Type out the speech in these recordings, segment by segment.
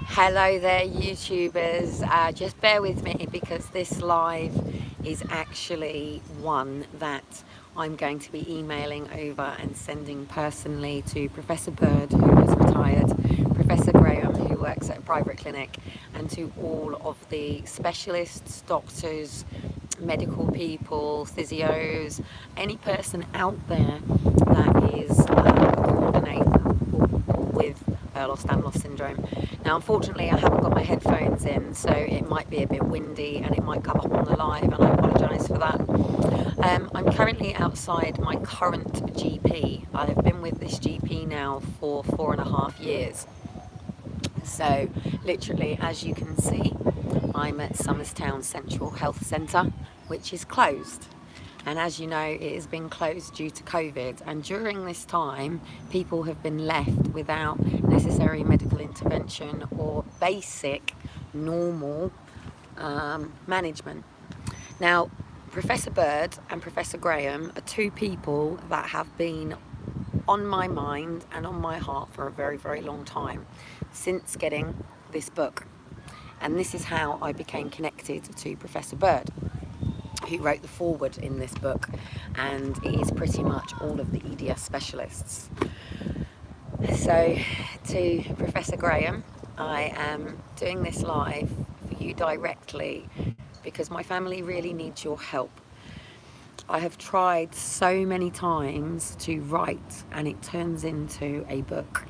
Hello there, YouTubers. Just bear with me because this live is actually one that I'm going to be emailing over and sending personally to Professor Bird, who is retired, Professor Grahame, who works at a private clinic, and to all of the specialists, doctors, medical people, physios, any person out there that is a coordinator with Ehlers Danlos syndrome. Now, unfortunately, I haven't got my headphones in, so it might be a bit windy and it might come up on the live, and I apologise for that. I'm currently outside my current GP. I have been with this GP now for 4.5 years. So, literally, as you can see, I'm at Somerstown Central Health Centre, which is closed. And as you know, it has been closed due to COVID. And during this time, people have been left without necessary medical intervention or basic, normal management. Now, Professor Bird and Professor Grahame are two people that have been on my mind and on my heart for a very, very long time, since getting this book. And this is how I became connected to Professor Bird, who wrote the foreword in this book, and it is pretty much all of the EDS specialists. So to Professor Grahame, I am doing this live for you directly because my family really needs your help. I have tried so many times to write and it turns into a book.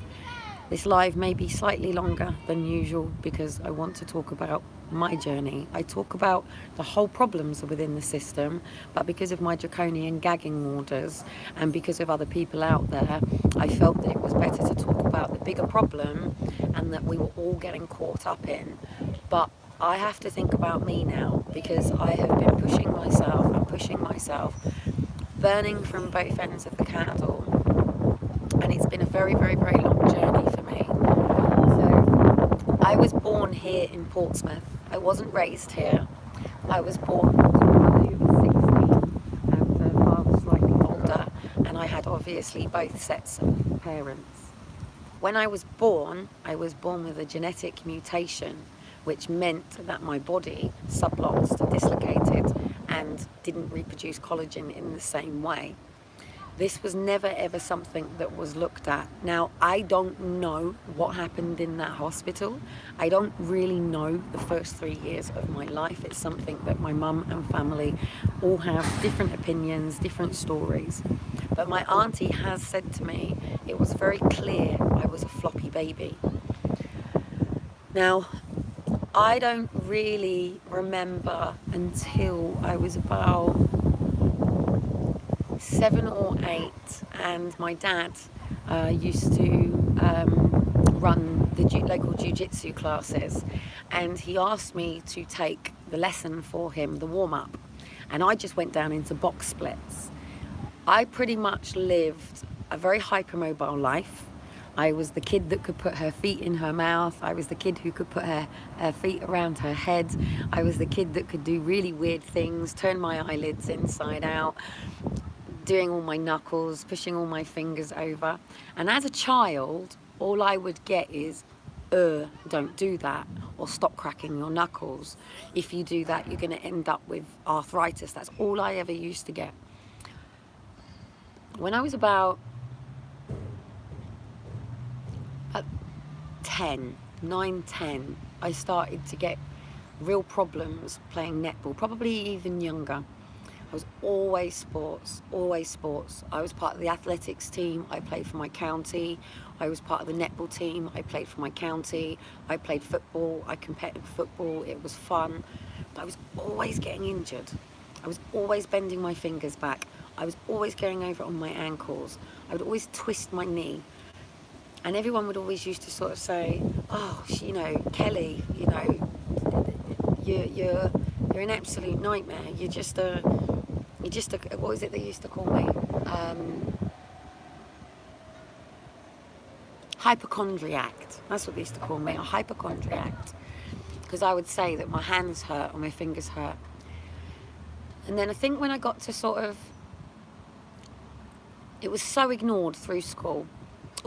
This live may be slightly longer than usual because I want to talk about my journey. I talk about the whole problems within the system, but because of my draconian gagging orders and because of other people out there, I felt that it was better to talk about the bigger problem and that we were all getting caught up in. But I have to think about me now because I have been pushing myself, burning from both ends of the candle, and it's been a very, very, very long journey for me. So I was born here in Portsmouth. I wasn't raised here. I was born when I was 16 and father slightly older, and I had obviously both sets of parents. When I was born with a genetic mutation, which meant that my body subluxed, dislocated, and didn't reproduce collagen in the same way. This was never ever something that was looked at. Now, I don't know what happened in that hospital. I don't really know the first 3 years of my life. It's something that my mum and family all have different opinions, different stories. But my auntie has said to me, it was very clear I was a floppy baby. Now, I don't really remember until I was about 7 or 8, and my dad used to run the local jiu-jitsu classes, and he asked me to take the lesson for him, the warm-up, and I just went down into box splits. I pretty much lived a very hypermobile life. I was the kid that could put her feet in her mouth. I was the kid who could put her feet around her head. I was the kid that could do really weird things, turn my eyelids inside out, doing all my knuckles, pushing all my fingers over. And as a child, all I would get is, don't do that, or stop cracking your knuckles. If you do that, you're gonna end up with arthritis. That's all I ever used to get. When I was about 9, 10, I started to get real problems playing netball, probably even younger. I was always sports. I was part of the athletics team. I played for my county. I was part of the netball team. I played for my county. I played football. I competed in football. It was fun. But I was always getting injured. I was always bending my fingers back. I was always going over on my ankles. I would always twist my knee. And everyone would always used to sort of say, oh, you know, Kelly, you know, you're an absolute nightmare. You're just a, what was it they used to call me? Hypochondriac. That's what they used to call me, a hypochondriac. Because I would say that my hands hurt or my fingers hurt. And then I think when I got to sort of, it was so ignored through school.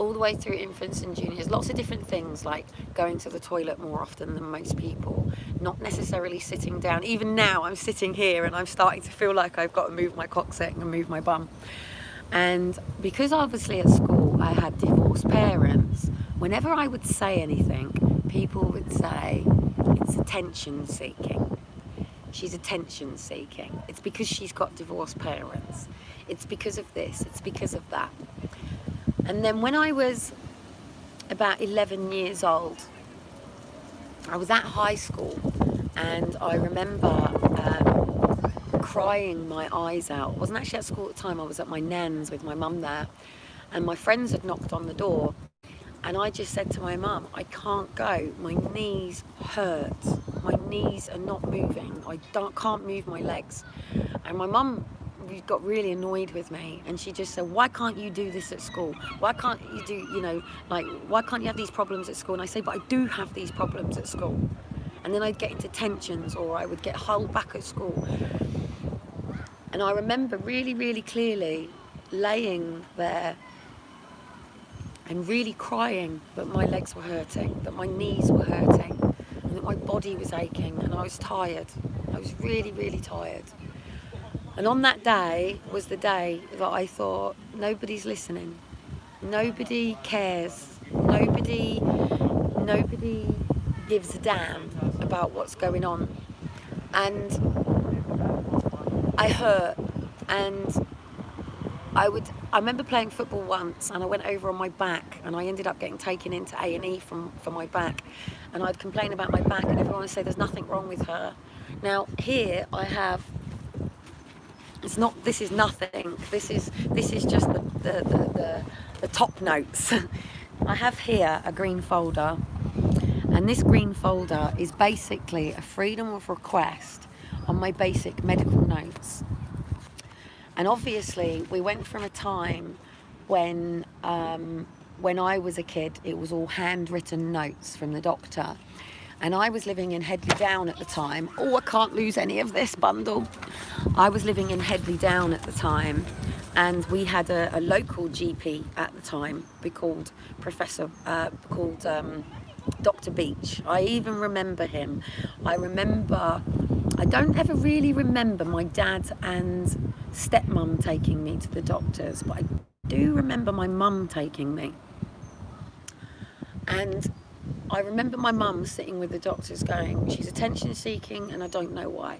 all the way through infants and juniors, lots of different things, like going to the toilet more often than most people, not necessarily sitting down. Even now I'm sitting here and I'm starting to feel like I've got to move my coccyx and move my bum. And because obviously at school I had divorced parents, whenever I would say anything, people would say, it's attention seeking. She's attention seeking. It's because she's got divorced parents. It's because of this, it's because of that. And then when I was about 11 years old, I was at high school, and I remember crying my eyes out. I wasn't actually at school at the time, I was at my nan's with my mum there, and my friends had knocked on the door, and I just said to my mum, I can't go, my knees hurt, my knees are not moving, can't move my legs. And my mum got really annoyed with me, and she just said, why can't you do this at school? Why can't you do, why can't you have these problems at school? And I say, but I do have these problems at school. And then I'd get into tensions, or I would get held back at school. And I remember really, really clearly laying there and really crying that my legs were hurting, that my knees were hurting, and that my body was aching, and I was tired. I was really, really tired. And on that day was the day that I thought, nobody's listening, nobody cares, nobody gives a damn about what's going on. And I hurt, and I remember playing football once, and I went over on my back, and I ended up getting taken into A&E for my back, and I'd complain about my back, and everyone would say there's nothing wrong with her. Now here I have, this is nothing, this is just the top notes. I have here a green folder, and this green folder is basically a freedom of request on my basic medical notes. And obviously we went from a time when I was a kid, it was all handwritten notes from the doctor. And I was living in Headley Down at the time. Oh, I can't lose any of this bundle. I was living in Headley Down at the time, and we had a local GP at the time, called Dr. Beach. I even remember him. I don't ever really remember my dad and stepmum taking me to the doctors, but I do remember my mum taking me. And I remember my mum sitting with the doctors going, she's attention seeking and I don't know why.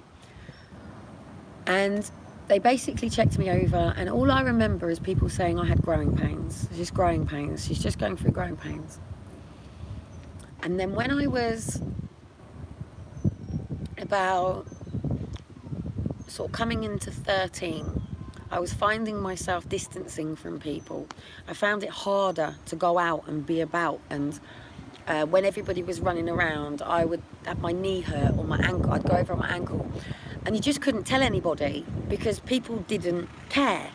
And they basically checked me over, and all I remember is people saying I had growing pains. Just growing pains. She's just going through growing pains. And then when I was about sort of coming into 13, I was finding myself distancing from people. I found it harder to go out and be about, and when everybody was running around, I would have my knee hurt or my ankle, I'd go over on my ankle, and you just couldn't tell anybody because people didn't care.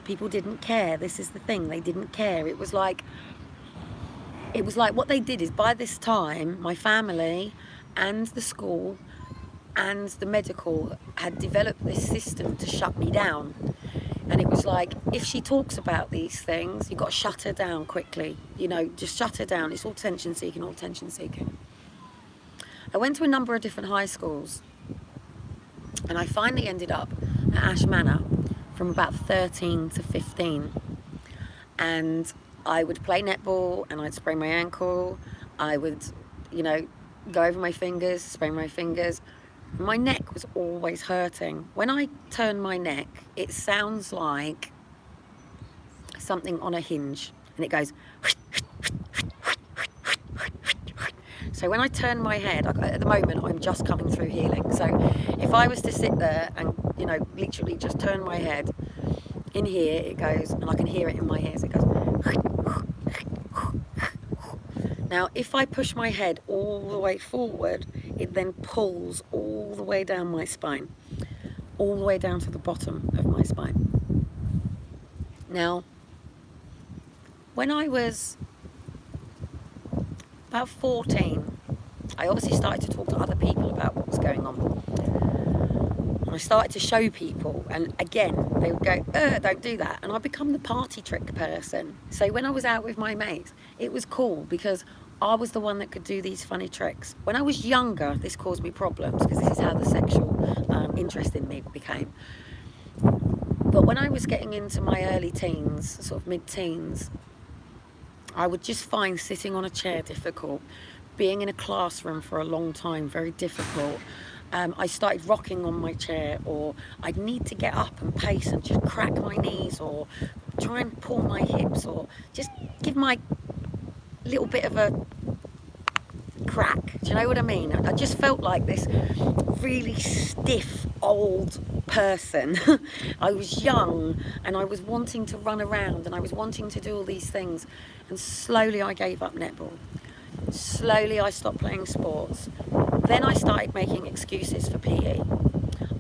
People didn't care. This is the thing, they didn't care. It was like what they did is, by this time, my family and the school and the medical had developed this system to shut me down. And it was like, if she talks about these things, you've got to shut her down quickly. Just shut her down. It's all attention seeking, all attention seeking. I went to a number of different high schools, and I finally ended up at Ash Manor from about 13 to 15. And I would play netball, and I'd sprain my ankle. I would, go over my fingers, sprain my fingers. My neck was always hurting. When I turn my neck, it sounds like something on a hinge, and it goes. So when I turn my head, at the moment I'm just coming through healing. So if I was to sit there and, literally just turn my head, in here it goes, and I can hear it in my ears, it goes. Now, if I push my head all the way forward, it then pulls all the way down my spine, all the way down to the bottom of my spine. Now, when I was about 14, I obviously started to talk to other people about what was going on. And I started to show people, and again, they would go, don't do that. And I become the party trick person. So when I was out with my mates, it was cool because I was the one that could do these funny tricks. When I was younger, this caused me problems because this is how the sexual interest in me became. But when I was getting into my early teens, sort of mid-teens, I would just find sitting on a chair difficult, being in a classroom for a long time very difficult. I started rocking on my chair, or I'd need to get up and pace and just crack my knees or try and pull my hips or just give my little bit of a crack. Do you know what I mean? I just felt like this really stiff old person. I was young and I was wanting to run around and I was wanting to do all these things, and slowly I gave up netball. Slowly I stopped playing sports. Then I started making excuses for PE.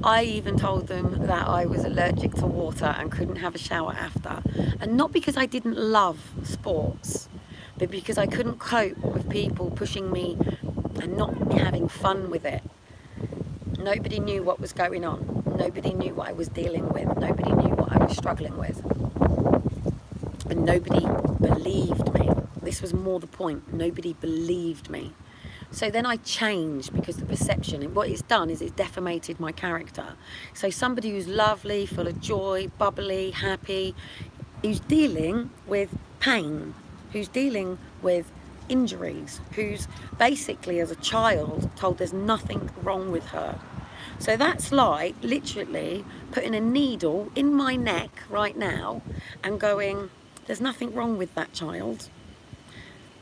I even told them that I was allergic to water and couldn't have a shower after. And not because I didn't love sports, but because I couldn't cope with people pushing me and not having fun with it. Nobody knew what was going on. Nobody knew what I was dealing with. Nobody knew what I was struggling with. And nobody believed me. This was more the point. Nobody believed me. So then I changed because the perception, and what it's done is it's defamated my character. So somebody who's lovely, full of joy, bubbly, happy, who's dealing with pain, who's dealing with injuries, who's basically as a child told there's nothing wrong with her. So that's like literally putting a needle in my neck right now and going, there's nothing wrong with that child.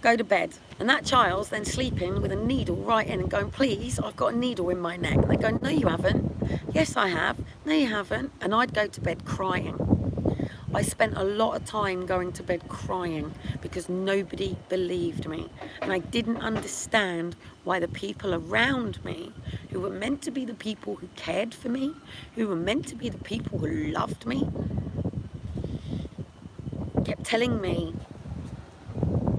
Go to bed. And that child's then sleeping with a needle right in and going, please, I've got a needle in my neck. And they go, no, you haven't. Yes, I have. No, you haven't. And I'd go to bed crying. I spent a lot of time going to bed crying because nobody believed me. And I didn't understand why the people around me, who were meant to be the people who cared for me, who were meant to be the people who loved me, kept telling me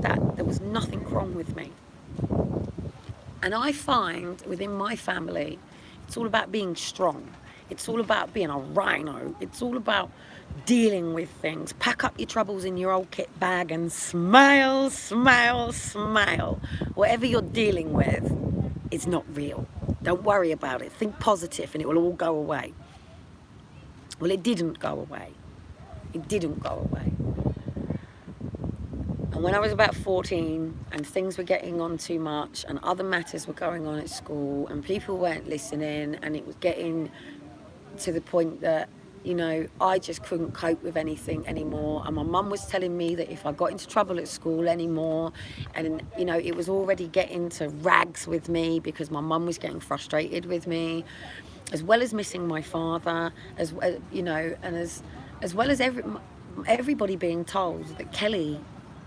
that there was nothing wrong with me. And I find within my family, it's all about being strong. It's all about being a rhino. It's all about dealing with things. Pack up your troubles in your old kit bag and smile, smile, smile. Whatever you're dealing with is not real. Don't worry about it. Think positive and it will all go away. Well, it didn't go away. It didn't go away. And when I was about 14 and things were getting on too much and other matters were going on at school and people weren't listening, and it was getting to the point that, you know, I just couldn't cope with anything anymore. And my mum was telling me that if I got into trouble at school anymore, and, you know, it was already getting to rags with me because my mum was getting frustrated with me, as well as missing my father, as you know, and as well as everybody being told that Kelly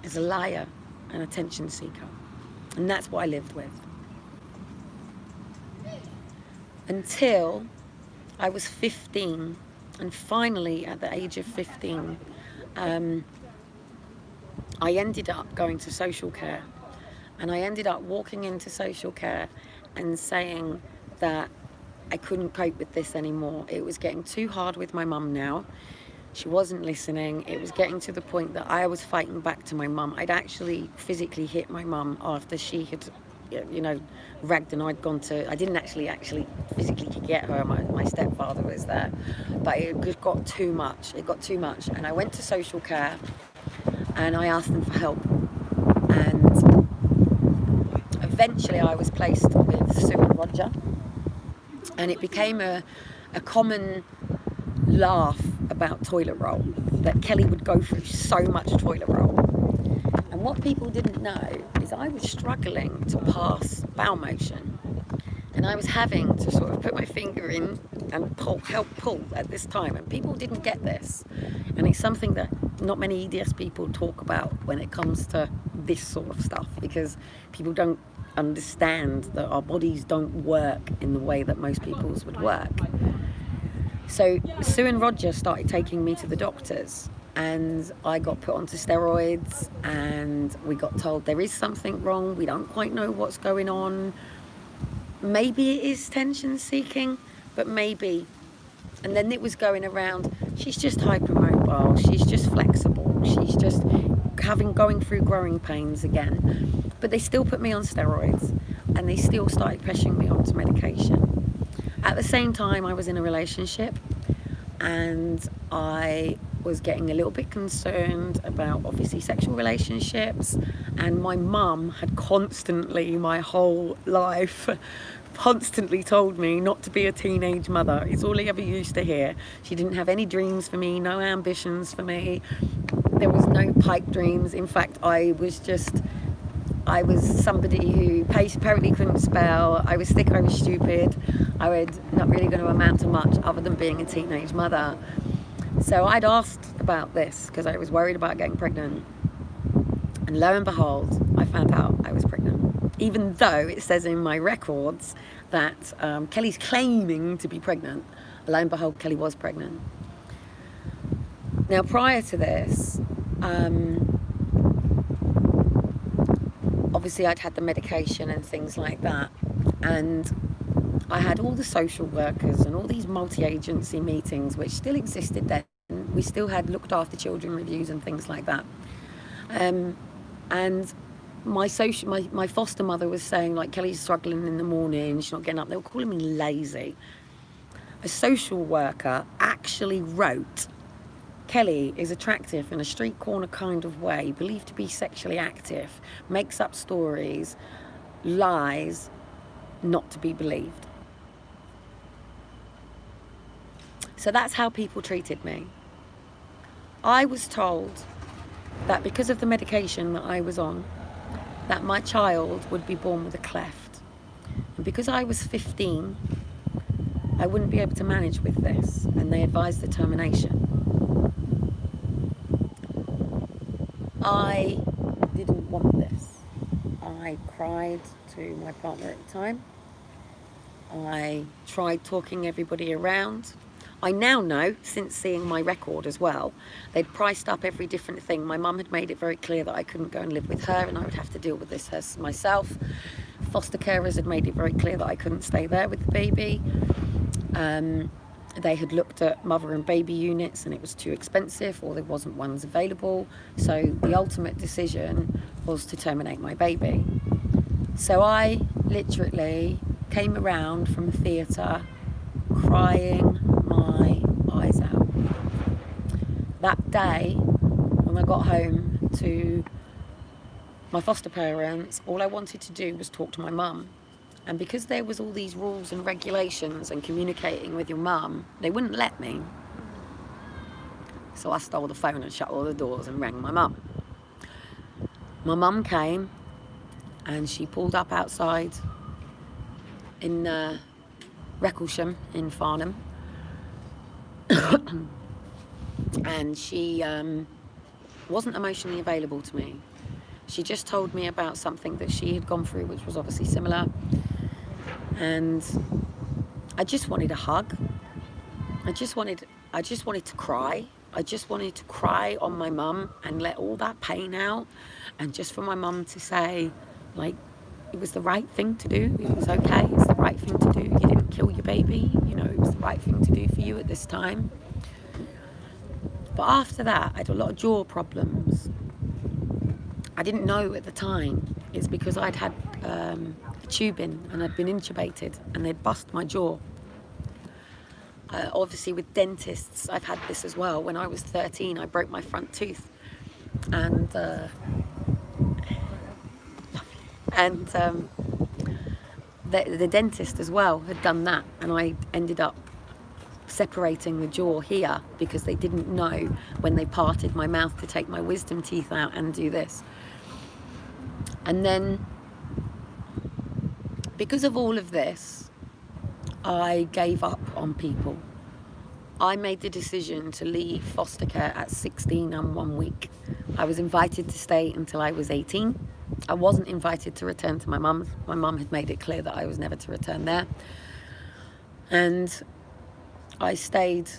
is a liar, an attention seeker. And that's what I lived with. Until I was 15, and finally at the age of 15, I ended up going to social care. And I ended up walking into social care and saying that I couldn't cope with this anymore. It was getting too hard with my mum now. She wasn't listening. It was getting to the point that I was fighting back to my mum. I'd actually physically hit my mum after she had, you know, ragged, and I'd gone to, I didn't actually physically get her. My stepfather was there. But it just got too much. It got too much. And I went to social care and I asked them for help. And eventually I was placed with Sue and Roger. And it became a common laugh about toilet roll, that Kelly would go through so much toilet roll. And what people didn't know is I was struggling to pass bowel motion, and I was having to sort of put my finger in and help pull at this time, and people didn't get this. And it's something that not many EDS people talk about when it comes to this sort of stuff, because people don't understand that our bodies don't work in the way that most people's would work. So Sue and Roger started taking me to the doctors, and I got put onto steroids, and we got told there is something wrong. We don't quite know what's going on. Maybe it is tension seeking, but maybe And then it was going around, she's just hypermobile, she's just flexible, she's just going through growing pains again. But they still put me on steroids, and they still started pressuring me onto medication. At the same time, I was in a relationship, and I was getting a little bit concerned about obviously sexual relationships, and my mum had constantly, my whole life, constantly told me not to be a teenage mother. It's all I ever used to hear. She didn't have any dreams for me, no ambitions for me. There was no pipe dreams. In fact, I was somebody who apparently couldn't spell. I was thick, I was stupid. I was not really going to amount to much other than being a teenage mother. So I'd asked about this because I was worried about getting pregnant. And lo and behold, I found out I was pregnant. Even though it says in my records that Kelly's claiming to be pregnant, lo and behold, Kelly was pregnant. Now, prior to this, obviously I'd had the medication and things like that, and I had all the social workers and all these multi-agency meetings which still existed then. We still had looked after children reviews and things like that, and my foster mother was saying, like, Kelly's struggling in the morning, she's not getting up. They were calling me lazy. A social worker actually wrote, Kelly is attractive in a street corner kind of way, believed to be sexually active, makes up stories, lies, not to be believed. So that's how people treated me. I was told that because of the medication that I was on, that my child would be born with a cleft. And because I was 15, I wouldn't be able to manage with this, and they advised the termination. I didn't want this. I cried to my partner at the time. I tried talking everybody around. I now know, since seeing my record as well, they'd priced up every different thing. My mum had made it very clear that I couldn't go and live with her and I would have to deal with this myself. Foster carers had made it very clear that I couldn't stay there with the baby. They had looked at mother and baby units and it was too expensive, or there wasn't ones available. So the ultimate decision was to terminate my baby. So I literally came around from theatre crying my eyes out. That day, when I got home to my foster parents, all I wanted to do was talk to my mum. And because there was all these rules and regulations and communicating with your mum, they wouldn't let me. So I stole the phone and shut all the doors and rang my mum. My mum came and she pulled up outside in Recklesham in Farnham. And she wasn't emotionally available to me. She just told me about something that she had gone through, which was obviously similar. And I just wanted a hug. I just wanted to cry. I just wanted to cry on my mum and let all that pain out, and just for my mum to say, like, it was the right thing to do. It was okay. It's the right thing to do. You didn't kill your baby. You know, it was the right thing to do for you at this time. But after that, I had a lot of jaw problems. I didn't know at the time. It's because I'd had a tube in and I'd been intubated and they'd bust my jaw. Obviously with dentists, I've had this as well. When I was 13, I broke my front tooth, and the dentist as well had done that, and I ended up separating the jaw here because they didn't know when they parted my mouth to take my wisdom teeth out and do this. And then because of all of this, I gave up on people. I made the decision to leave foster care at 16 and 1 week. I was invited to stay until I was 18. I wasn't invited to return to my mum's. My mum had made it clear that I was never to return there. And I stayed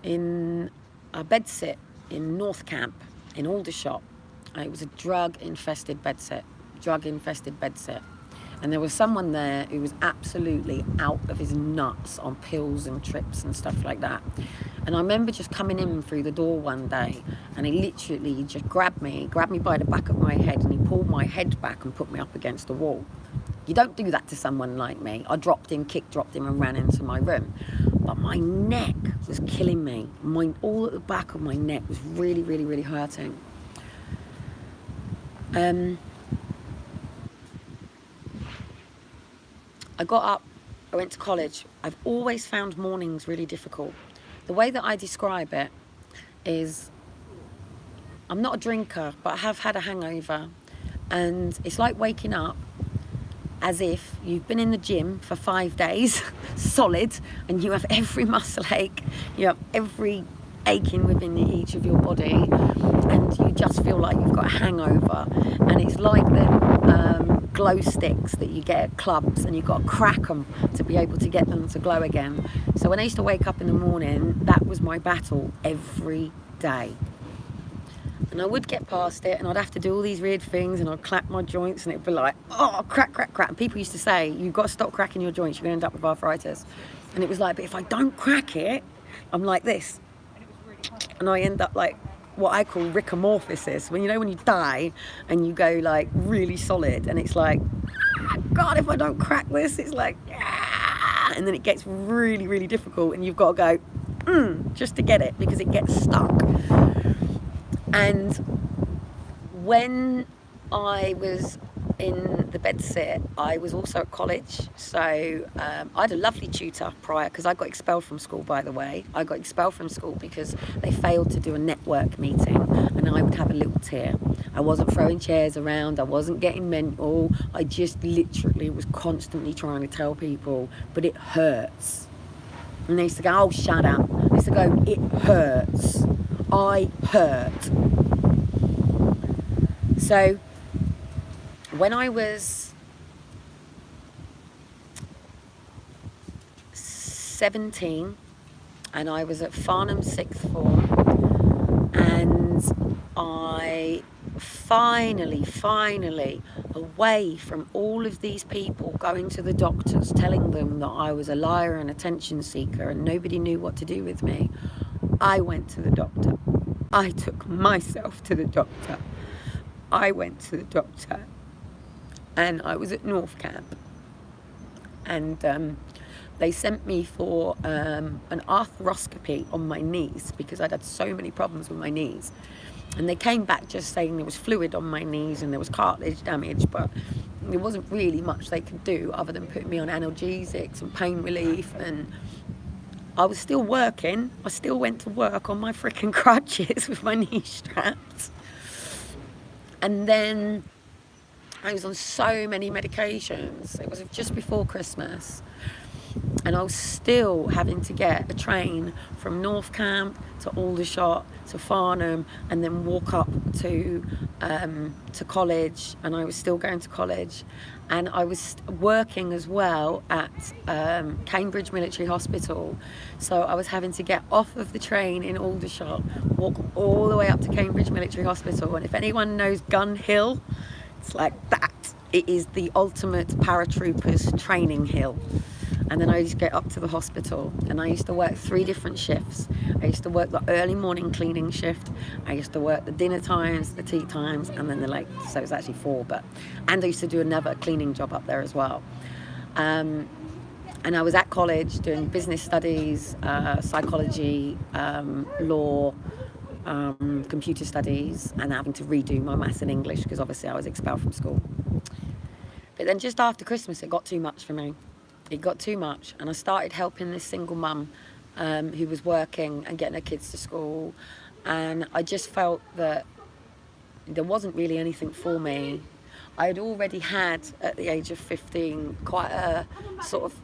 in a bedsit in North Camp in Aldershot. It was a drug-infested bedsit. And there was someone there who was absolutely out of his nuts on pills and trips and stuff like that. And I remember just coming in through the door one day, and he literally just grabbed me by the back of my head, and he pulled my head back and put me up against the wall. You don't do that to someone like me. I dropped him and ran into my room. But my neck was killing me. All at the back of my neck was really, really, really hurting. I got up, I went to college. I've always found mornings really difficult. The way that I describe it is, I'm not a drinker, but I have had a hangover. And it's like waking up as if you've been in the gym for 5 days, solid, and you have every muscle ache, you have every aching within each of your body, and you just feel like you've got a hangover. And it's like the glow sticks that you get at clubs, and you've got to crack them to be able to get them to glow again. So when I used to wake up in the morning, that was my battle every day. And I would get past it, and I'd have to do all these weird things, and I'd clap my joints, and it'd be like, oh, crack, crack, crack. And people used to say, you've got to stop cracking your joints, you're going to end up with arthritis. And it was like, but if I don't crack it, I'm like this. And I end up like what I call rickamorphosis. When when you die and you go like really solid, and it's like, God, if I don't crack this, it's like, ah! And then it gets really, really difficult, and you've got to go, just to get it, because it gets stuck. And when I was in the bedsit, I was also at college. So I had a lovely tutor prior, because I got expelled from school, by the way. I got expelled from school because they failed to do a network meeting, and I would have a little tear. I wasn't throwing chairs around, I wasn't getting mental, I just literally was constantly trying to tell people, but it hurts. And they used to go, oh, shut up. I used to go, it hurts. I hurt. So when I was 17 and I was at Farnham sixth form, and I finally, away from all of these people going to the doctors telling them that I was a liar and attention seeker and nobody knew what to do with me, I went to the doctor. I took myself to the doctor. I went to the doctor, and I was at North Camp, and they sent me for an arthroscopy on my knees, because I'd had so many problems with my knees. And they came back just saying there was fluid on my knees and there was cartilage damage, but there wasn't really much they could do other than put me on analgesics and pain relief. And I was still working. I still went to work on my freaking crutches with my knee straps. And then I was on so many medications. It was just before Christmas. And I was still having to get a train from North Camp to Aldershot to Farnham, and then walk up to college. And I was still going to college, and I was working as well at Cambridge Military Hospital. So I was having to get off of the train in Aldershot, walk all the way up to Cambridge Military Hospital. And if anyone knows Gun Hill, it's like that. It is the ultimate paratroopers training hill. And then I used to get up to the hospital, and I used to work 3 different shifts. I used to work the early morning cleaning shift, I used to work the dinner times, the tea times, and then the late, so it was actually 4, and I used to do another cleaning job up there as well. And I was at college doing business studies, psychology, law, computer studies, and having to redo my maths and English, because obviously I was expelled from school. But then just after Christmas, it got too much for me. It got too much, and I started helping this single mum who was working and getting her kids to school, and I just felt that there wasn't really anything for me. I had already had, at the age of 15, quite a sort of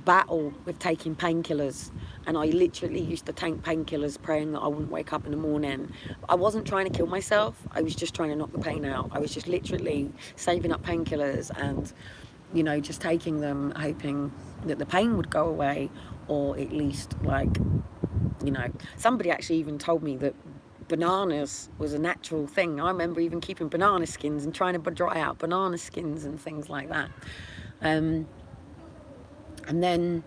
battle with taking painkillers, and I literally used to take painkillers praying that I wouldn't wake up in the morning. I wasn't trying to kill myself, I was just trying to knock the pain out. I was just literally saving up painkillers and just taking them, hoping that the pain would go away, or at least somebody actually even told me that bananas was a natural thing. I remember even keeping banana skins and trying to dry out banana skins and things like that. And then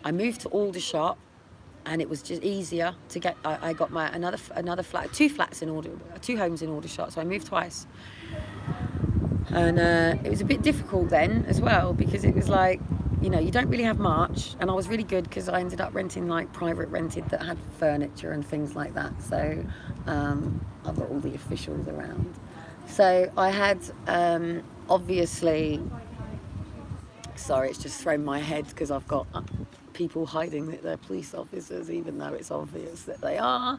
I moved to Aldershot, and it was just easier to get. I got my another flat, two homes in Aldershot, so I moved twice. And it was a bit difficult then as well, because it was like, you know, you don't really have much, and I was really good because I ended up renting like private rented that had furniture and things like that, so I've got all the officials around. So I had obviously, sorry, it's just thrown my head because I've got people hiding that they're police officers, even though it's obvious that they are,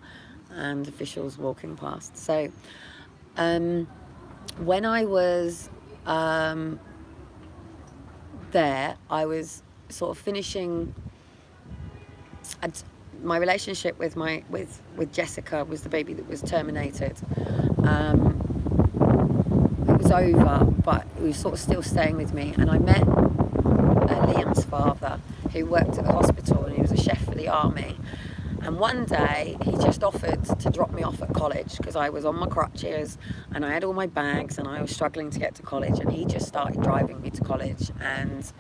and officials walking past. So when I was there, I was sort of finishing. My relationship with Jessica was the baby that was terminated. It was over, but he was sort of still staying with me, and I met Liam's father, who worked at the hospital, and he was a chef for the army. And one day he just offered to drop me off at college because I was on my crutches and I had all my bags and I was struggling to get to college, and he just started driving me to college. And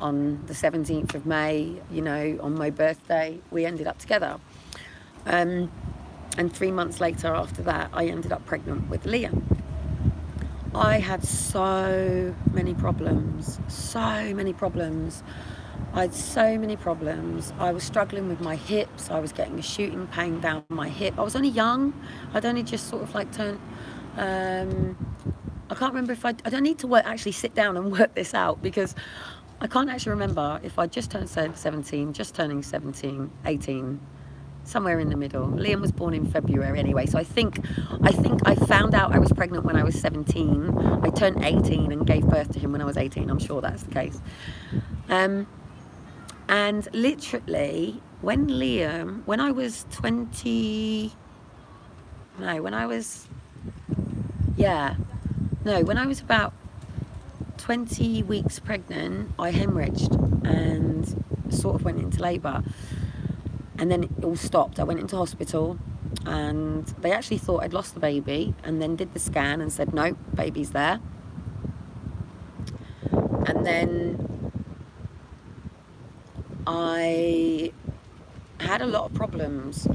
on the 17th of May, you know, on my birthday, we ended up together. And 3 months later after that, I ended up pregnant with Liam. I had so many problems. I had so many problems. I was struggling with my hips. I was getting a shooting pain down my hip. I was only young. I'd only just sort of like turned... I can't remember if I don't need to actually sit down and work this out, because I can't actually remember if I just turned 17, just turning 17, 18, somewhere in the middle. Liam was born in February anyway, so I think I found out I was pregnant when I was 17. I turned 18 and gave birth to him when I was 18. I'm sure that's the case. And literally, when I was about 20 weeks pregnant, I hemorrhaged and sort of went into labour. And then it all stopped. I went into hospital and they actually thought I'd lost the baby, and then did the scan and said, no, baby's there. And then I had a lot of problems.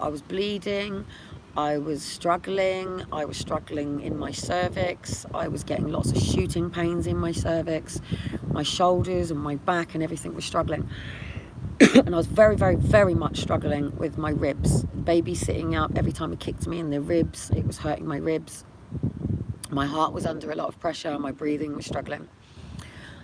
I was bleeding, I was struggling in my cervix, I was getting lots of shooting pains in my cervix, my shoulders and my back and everything was struggling. And I was very, very, very much struggling with my ribs. Baby sitting up, every time he kicked me in the ribs, it was hurting my ribs. My heart was under a lot of pressure, my breathing was struggling.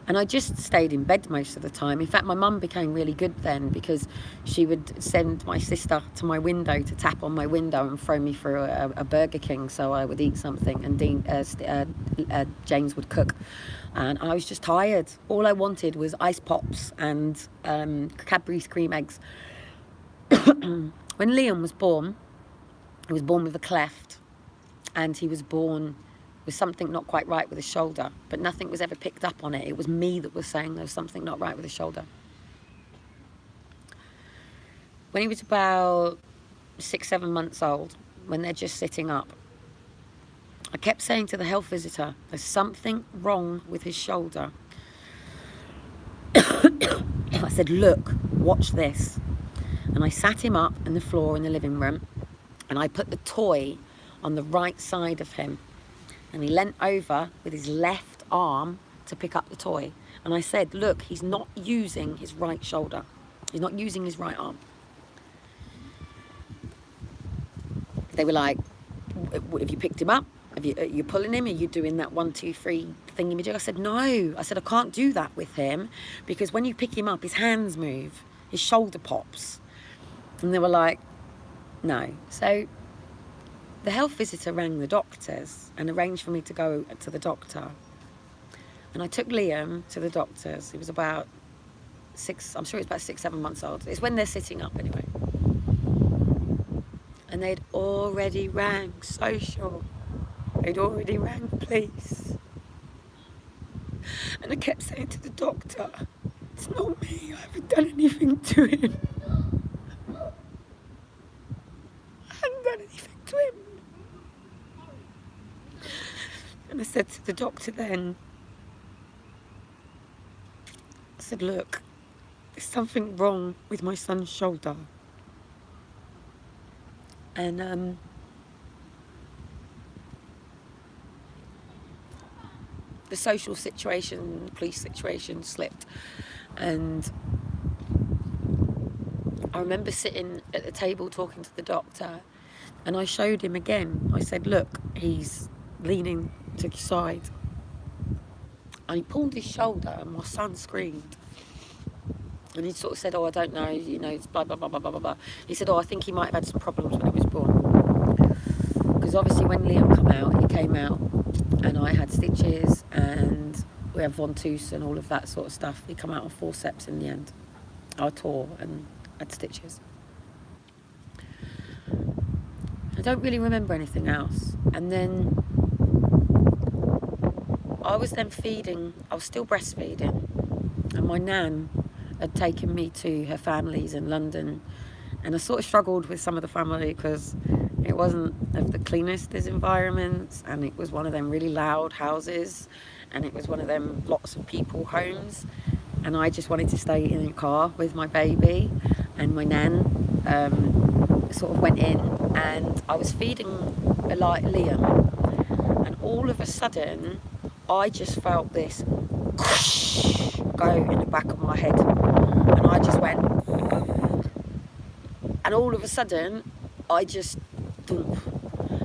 And I just stayed in bed most of the time. In fact, my mum became really good then, because she would send my sister to my window to tap on my window and throw me through a Burger King so I would eat something, and James would cook. And I was just tired. All I wanted was ice pops and Cadbury's cream eggs. When Liam was born, he was born with a cleft, and he was born with something not quite right with his shoulder, but nothing was ever picked up on it. It was me that was saying there was something not right with his shoulder. When he was about 6-7 months old, when they're just sitting up, I kept saying to the health visitor, there's something wrong with his shoulder. I said, look, watch this. And I sat him up on the floor in the living room, and I put the toy on the right side of him. And he leant over with his left arm to pick up the toy. And I said, look, he's not using his right shoulder. He's not using his right arm. They were like, have you picked him up? Are you pulling him? Are you doing that 1, 2, 3 thingy-majig? I said, no. I said, I can't do that with him, because when you pick him up, his hands move, his shoulder pops. And they were like, no. So the health visitor rang the doctors and arranged for me to go to the doctor. And I took Liam to the doctors. He was about 6-7 months old. It's when they're sitting up anyway. And they'd already rang social. They'd already rang police. And I kept saying to the doctor, it's not me, I haven't done anything to him. done anything to him. And I said to the doctor then, I said, look, there's something wrong with my son's shoulder. And the social situation, the police situation slipped. And I remember sitting at the table talking to the doctor, and I showed him again. I said, look, he's leaning to the side. And he pulled his shoulder, and my son screamed. And he sort of said, oh, I don't know, you know, it's blah, blah, blah, blah, blah, blah. He said, oh, I think he might have had some problems when he was born. Because obviously when Liam came out, and I had stitches, and we had ventouse and all of that sort of stuff. He came out on forceps in the end. I tore and had stitches. I don't really remember anything else. And then I was still breastfeeding, and my nan had taken me to her family's in London, and I sort of struggled with some of the family because it wasn't of the cleanest as environments, and it was one of them really loud houses, and it was one of them lots of people homes, and I just wanted to stay in a car with my baby. And my nan sort of went in, and I was feeding Liam, and all of a sudden I just felt this whoosh go in the back of my head, and I just went, and all of a sudden I just thump.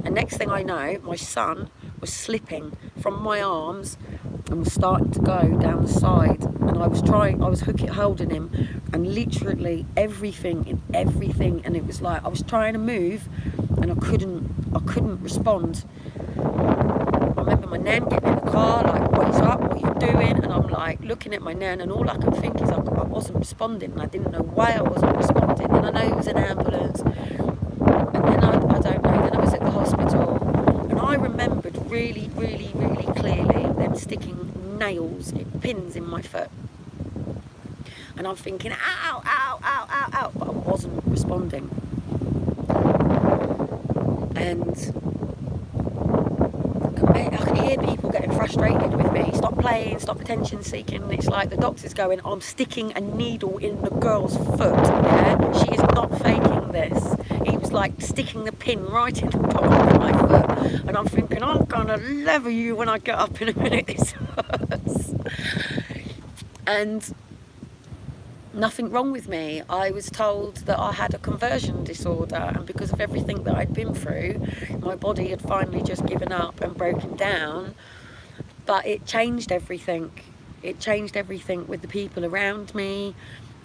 And next thing I know, my son was slipping from my arms and was starting to go down the side, and I was holding him, and literally everything, and it was like I was trying to move and I couldn't respond. I remember my nan getting in the car, like, what is up, what are you doing? And I'm like looking at my nan, and all I can think is I wasn't responding, and I didn't know why I wasn't responding, and I know it was an ambulance, and then I don't know, then I was at the hospital, and I remembered really, really, really clearly them sticking pins in my foot, and I'm thinking, ow, ow, ow, ow, ow, but I wasn't responding. And I can hear people getting frustrated with me. Stop playing, stop attention seeking. It's like the doctor's going, I'm sticking a needle in the girl's foot. Yeah? She is not faking this. He was like sticking the pin right in the bottom of my foot. And I'm thinking, I'm going to lever you when I get up in a minute. This hurts. And nothing wrong with me. I was told that I had a conversion disorder, and because of everything that I'd been through, my body had finally just given up and broken down. But it changed everything. It changed everything with the people around me.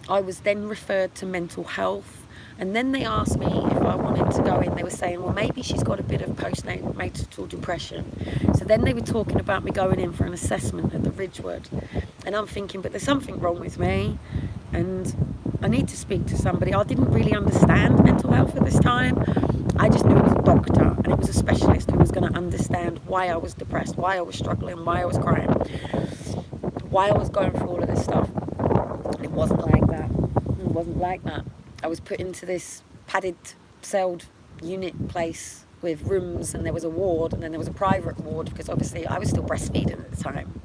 I was then referred to mental health, and then they asked me if I wanted to go in. They were saying, well, maybe she's got a bit of postnatal depression. So then they were talking about me going in for an assessment at the Ridgewood, and I'm thinking, but there's something wrong with me, and I need to speak to somebody. I didn't really understand mental health at this time. I just knew it was a doctor, and it was a specialist who was going to understand why I was depressed, why I was struggling, why I was crying, why I was going through all of this stuff. And it wasn't like that. It wasn't like that. I was put into this padded celled unit place with rooms, and there was a ward, and then there was a private ward, because obviously I was still breastfeeding at the time.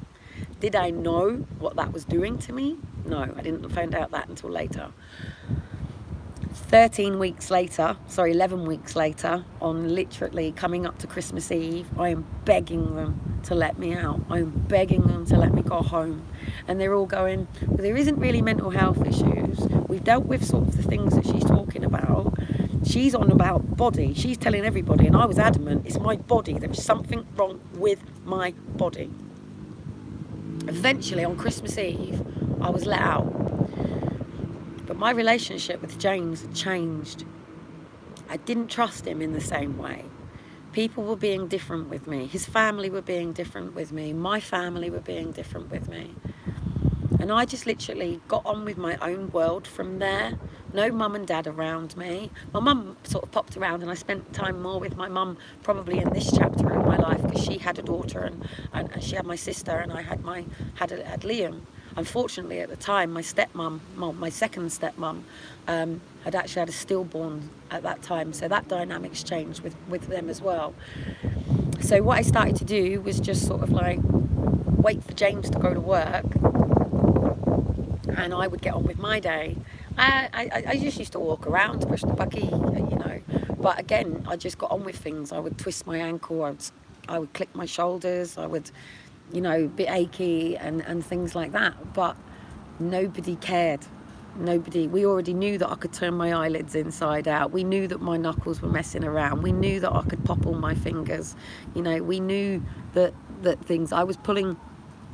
Did I know what that was doing to me? No, I didn't find out that until later. 11 weeks later, on literally coming up to Christmas Eve, I am begging them to let me out. I am begging them to let me go home. And they're all going, well, there isn't really mental health issues. We've dealt with sort of the things that she's talking about. She's on about body. She's telling everybody, and I was adamant, it's my body. There's something wrong with my body. Eventually, on Christmas Eve, I was let out. But my relationship with James had changed. I didn't trust him in the same way. People were being different with me. His family were being different with me. My family were being different with me. And I just literally got on with my own world from there. No mum and dad around me. My mum sort of popped around, and I spent time more with my mum probably in this chapter of my life, because she had a daughter, and she had my sister, and I had Liam. unfortunately at the time, my stepmom, my second stepmom, had actually had a stillborn at that time, so that dynamic's changed with them as well. So what I started to do was just sort of like wait for James to go to work, and I would get on with my day. I just used to walk around, push the buggy, you know. But again, I just got on with things. I would twist my ankle, I would click my shoulders, I would, you know, a bit achy and things like that. But nobody cared. Nobody. We already knew that I could turn my eyelids inside out. We knew that my knuckles were messing around. We knew that I could pop all my fingers. You know, we knew that things. I was pulling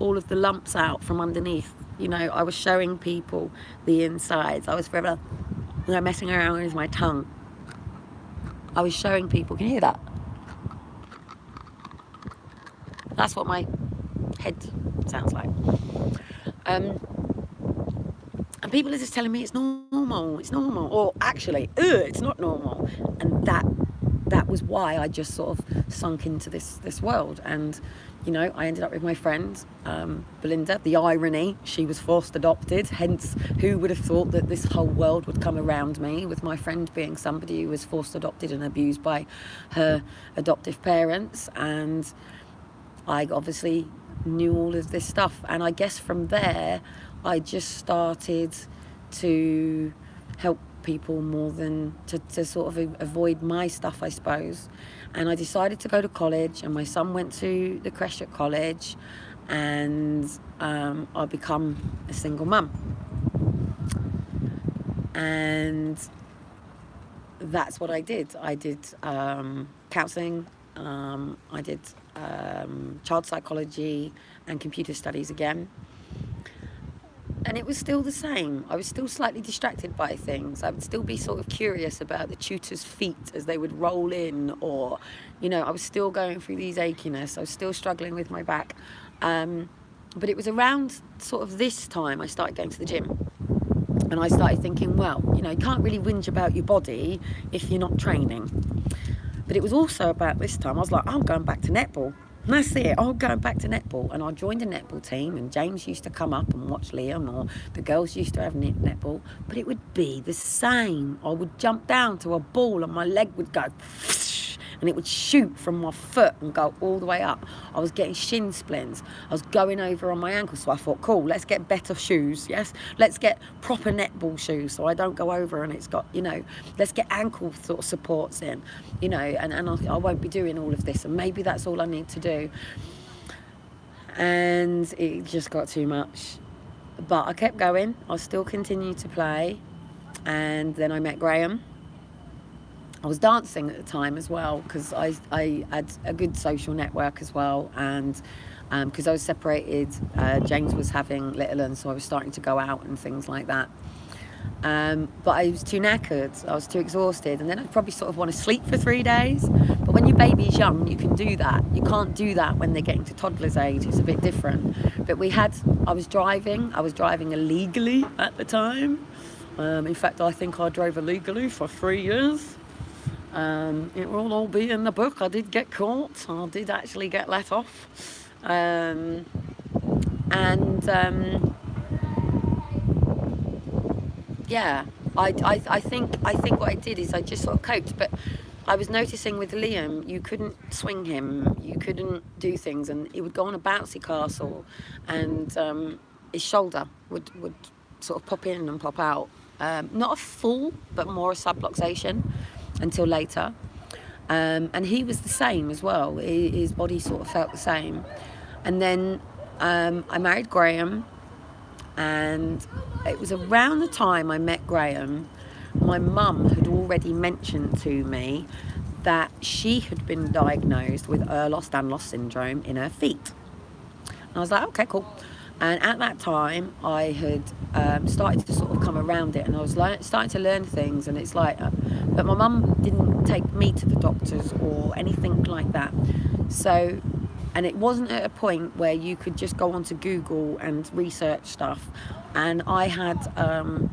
all of the lumps out from underneath. You know, I was showing people the insides. I was forever, you know, messing around with my tongue. I was showing people. Can you hear that? That's what my head sounds like. And people are just telling me it's normal, or actually, it's not normal. And that was why I just sort of sunk into this world. And, you know, I ended up with my friend, Belinda. The irony, she was forced adopted, hence who would have thought that this whole world would come around me, with my friend being somebody who was forced adopted and abused by her adoptive parents. And I obviously knew all of this stuff, and I guess from there I just started to help people more than to sort of avoid my stuff, I suppose. And I decided to go to college, and my son went to the creche at college, and I become a single mum. And that's what I did. I did counselling, I did child psychology and computer studies again. And it was still the same. I was still slightly distracted by things. I would still be sort of curious about the tutors' feet as they would roll in, or, you know, I was still going through these achiness. I was still struggling with my back. But it was around sort of this time I started going to the gym. And I started thinking, well, you know, you can't really whinge about your body if you're not training. But it was also about this time, I was like, I'm going back to netball. And that's it, I'm going back to netball. And I joined a netball team, and James used to come up and watch Liam, or the girls used to have netball. But it would be the same. I would jump down to a ball and my leg would go, and it would shoot from my foot and go all the way up. I was getting shin splints. I was going over on my ankle. So I thought, cool, let's get better shoes, yes? Let's get proper netball shoes so I don't go over and it's got, you know, let's get ankle sort of supports in, you know, and I won't be doing all of this, and maybe that's all I need to do. And it just got too much. But I kept going. I still continued to play. And then I met Grahame. I was dancing at the time as well, because I had a good social network as well, and because I was separated, James was having little ones, so I was starting to go out and things like that. But I was too knackered, I was too exhausted, and then I'd probably sort of want to sleep for 3 days. But when your baby's young, you can do that. You can't do that when they're getting to toddler's age. It's a bit different. But I was driving illegally at the time. In fact, I think I drove illegally for 3 years. It will all be in the book. I did get caught. I did actually get let off. Yeah, I think what I did is I just sort of coped. But I was noticing with Liam, you couldn't swing him, you couldn't do things, and he would go on a bouncy castle, and his shoulder would sort of pop in and pop out. Not a full, but more a subluxation until later. And he was the same as well. His body sort of felt the same. And then I married Grahame, and it was around the time I met Grahame, my mum had already mentioned to me that she had been diagnosed with Ehlers Danlos syndrome in her feet. And I was like, okay, cool. And at that time, I had started to sort of come around it, and I was starting to learn things, and it's like, but my mum didn't take me to the doctors or anything like that. So And it wasn't at a point where you could just go onto Google and research stuff. And I had,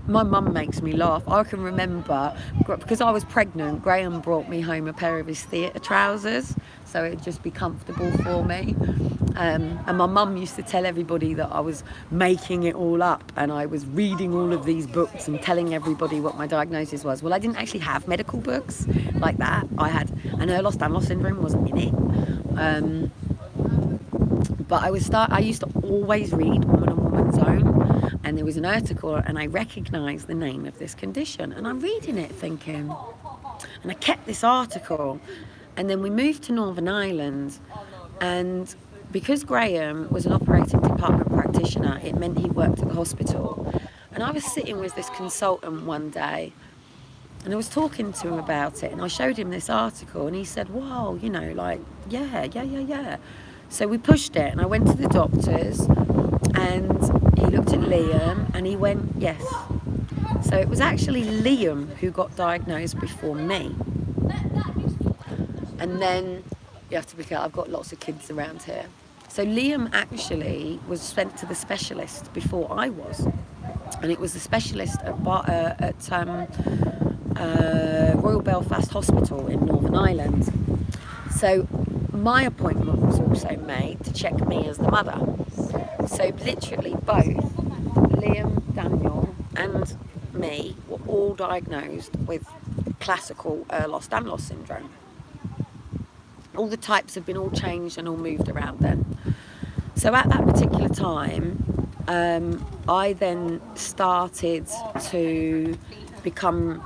my mum makes me laugh. I can remember, because I was pregnant, Grahame brought me home a pair of his theatre trousers, so it'd just be comfortable for me. And my mum used to tell everybody that I was making it all up and I was reading all of these books and telling everybody what my diagnosis was. Well, I didn't actually have medical books like that. I had an Ehlers-Danlos syndrome wasn't in it. But I used to always read Woman and Woman's Own, and there was an article and I recognised the name of this condition, and I'm reading it thinking, and I kept this article, and then we moved to Northern Ireland, and because Grahame was an operating department practitioner, it meant he worked at the hospital, and I was sitting with this consultant one day, and I was talking to him about it, and I showed him this article, and he said, wow, you know, like, yeah. So we pushed it, and I went to the doctors, and he looked at Liam, and he went, yes. So it was actually Liam who got diagnosed before me. And then, you have to be careful, I've got lots of kids around here. So Liam actually was sent to the specialist before I was. And it was the specialist at Royal Belfast Hospital in Northern Ireland. So my appointment was also made to check me as the mother. So literally both Liam, Daniel and me were all diagnosed with classical Ehlers-Danlos syndrome. All the types have been all changed and all moved around then. So at that particular time, I then started to become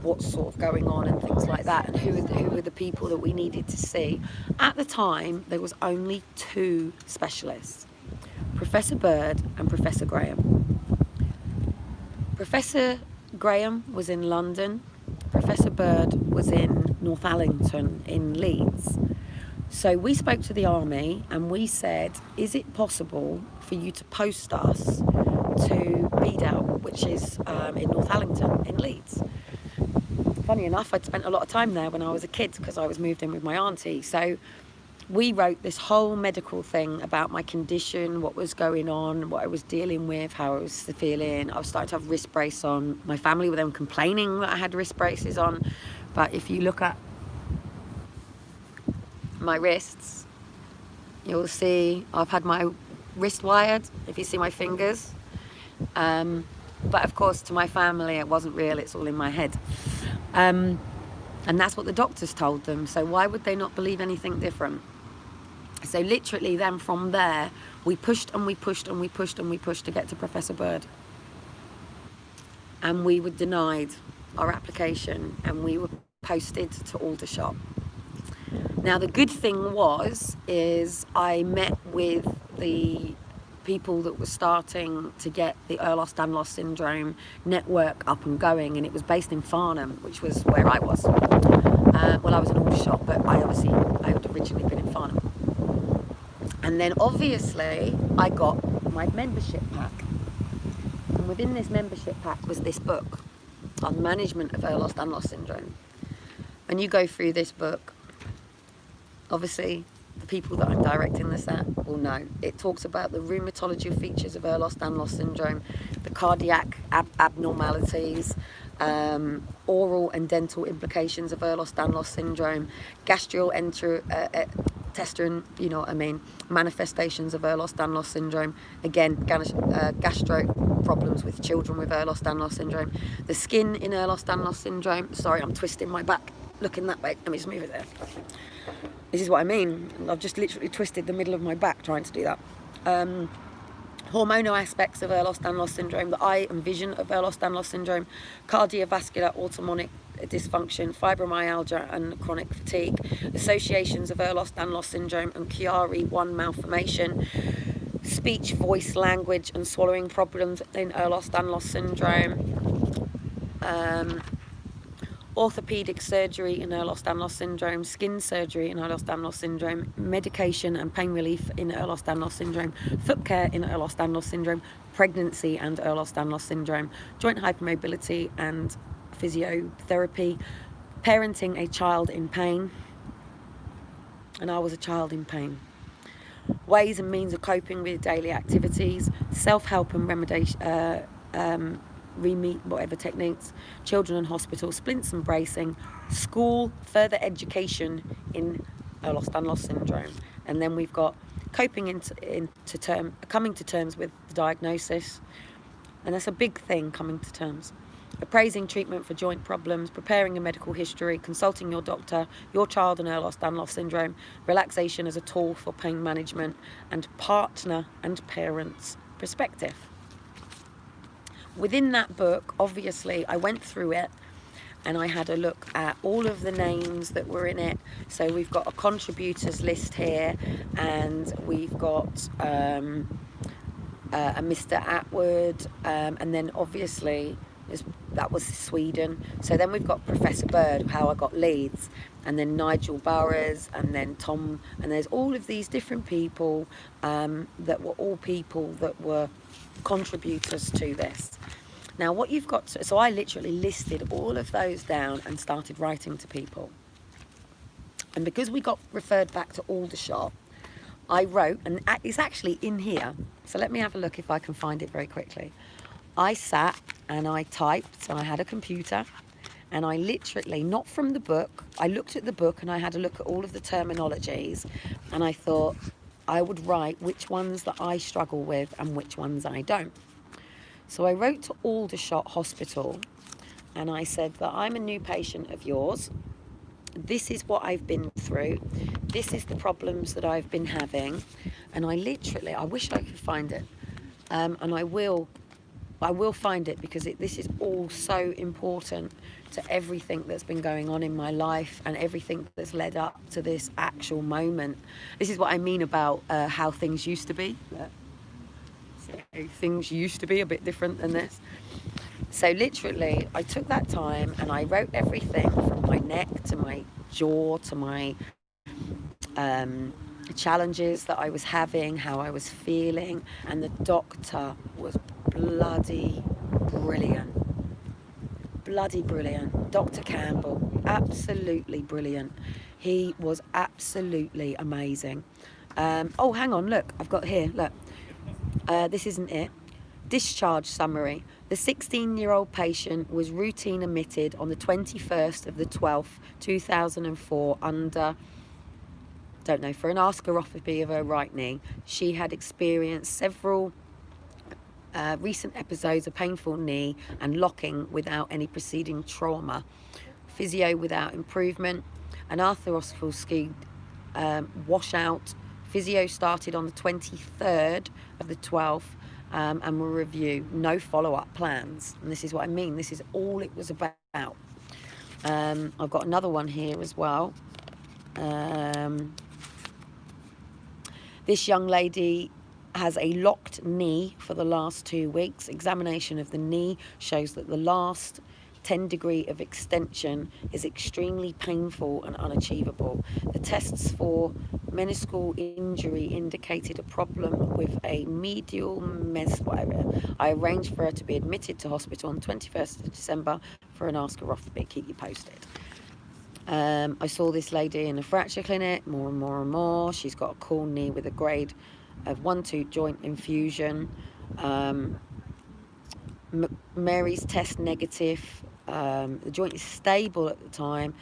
what's sort of going on and things like that, and who were the people that we needed to see. At the time, there was only two specialists, Professor Bird and Professor Grahame. Professor Grahame was in London, Professor Bird was in Northallerton in Leeds. So we spoke to the army and we said, is it possible for you to post us to Bedale, which is in Northallerton in Leeds? Funny enough, I'd spent a lot of time there when I was a kid because I was moved in with my auntie. So we wrote this whole medical thing about my condition, what was going on, what I was dealing with, how I was feeling. I was starting to have wrist brace on. My family were then complaining that I had wrist braces on. But if you look at my wrists, you'll see I've had my wrist wired, if you see my fingers. But of course, to my family, it wasn't real, it's all in my head. And that's what the doctors told them. So why would they not believe anything different? So literally then from there, we pushed and we pushed and we pushed and we pushed to get to Professor Bird. And we were denied our application and we were posted to Aldershot. Now the good thing is I met with the people that were starting to get the Ehlers-Danlos syndrome network up and going, and it was based in Farnham, which was where I was. Well, I was in Aldershot, but I had originally been in Farnham. And then obviously I got my membership pack, and within this membership pack was this book on management of Ehlers-Danlos syndrome. And you go through this book, obviously the people that I'm directing this at will know. It talks about the rheumatology features of Ehlers-Danlos syndrome, the cardiac abnormalities, oral and dental implications of Ehlers-Danlos syndrome, gastrointestinal, you know what I mean, manifestations of Ehlers-Danlos syndrome, again, gastro problems with children with Ehlers-Danlos syndrome, the skin in Ehlers-Danlos syndrome. Sorry, I'm twisting my back, looking that way. Let me just move it there. This is what I mean. I've just literally twisted the middle of my back trying to do that. Hormonal aspects of Ehlers-Danlos syndrome, the eye and vision of Ehlers-Danlos syndrome, cardiovascular autonomic dysfunction, fibromyalgia and chronic fatigue, associations of Ehlers-Danlos syndrome and Chiari-1 malformation, speech, voice, language and swallowing problems in Ehlers-Danlos syndrome, orthopedic surgery in Ehlers-Danlos syndrome, skin surgery in Ehlers-Danlos syndrome, medication and pain relief in Ehlers-Danlos syndrome, foot care in Ehlers-Danlos syndrome, pregnancy and Ehlers-Danlos syndrome, joint hypermobility and physiotherapy, parenting a child in pain, and I was a child in pain. Ways and means of coping with daily activities, self-help and remediation, whatever techniques, children and hospital, splints and bracing, school, further education in Ehlers Danlos syndrome, and then we've got coming to terms with the diagnosis, and that's a big thing, coming to terms. Appraising treatment for joint problems, preparing a medical history, consulting your doctor, your child and Ehlers Danlos syndrome, relaxation as a tool for pain management, and partner and parents' perspective. Within that book, obviously, I went through it and I had a look at all of the names that were in it. So we've got a contributors list here, and we've got a Mr. Atwood, and then obviously that was Sweden. So then we've got Professor Bird, how I got Leeds, and then Nigel Burrows, and then Tom, and there's all of these different people that were all people that were contributors to this. Now what you've got so I literally listed all of those down and started writing to people, and because we got referred back to Aldershot, I wrote, and it's actually in here, so let me have a look if I can find it very quickly. I sat and I typed, so I had a computer, and I literally, not from the book, I looked at the book and I had a look at all of the terminologies, and I thought I would write which ones that I struggle with and which ones I don't. So I wrote to Aldershot Hospital and I said that I'm a new patient of yours. This is what I've been through. This is the problems that I've been having. And I wish I could find it. And I will find it, because this is all so important to everything that's been going on in my life and everything that's led up to this actual moment. This is what I mean about how things used to be. So things used to be a bit different than this. So literally, I took that time and I wrote everything from my neck to my jaw to my challenges that I was having, how I was feeling, and the doctor was bloody brilliant. Bloody brilliant. Dr. Campbell, absolutely brilliant. He was absolutely amazing. Oh, hang on, look, I've got here, look. This isn't it. Discharge summary. The 16-year-old patient was routine admitted on the 21st of the 12th, 2004 under, for an arthroscopy of her right knee. She had experienced several recent episodes of painful knee and locking without any preceding trauma. Physio without improvement. An arthroscopy washout. Physio started on the 23rd of the 12th and will review. No follow-up plans. And this is what I mean. This is all it was about. I've got another one here as well. This young lady has a locked knee for the last 2 weeks. Examination of the knee shows that the last 10 degree of extension is extremely painful and unachievable. The tests for meniscal injury indicated a problem with a medial whatever. I arranged for her to be admitted to hospital on 21st of December for an arthroscopy. Keep you posted. I saw this lady in a fracture clinic more and more and more. She's got a cool knee with a grade of 1-2 joint infusion. Mary's test negative. The joint is stable at the time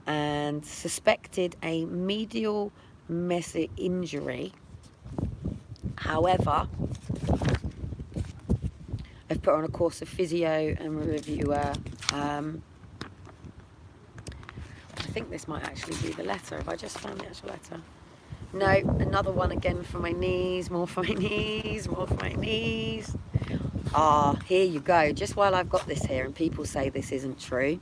and suspected a medial meniscal injury. However, I've put her on a course of physio and review her. I think this might actually be the letter. Have I just found the actual letter? No, another one again for my knees, more for my knees, more for my knees. Here you go. Just while I've got this here and people say this isn't true,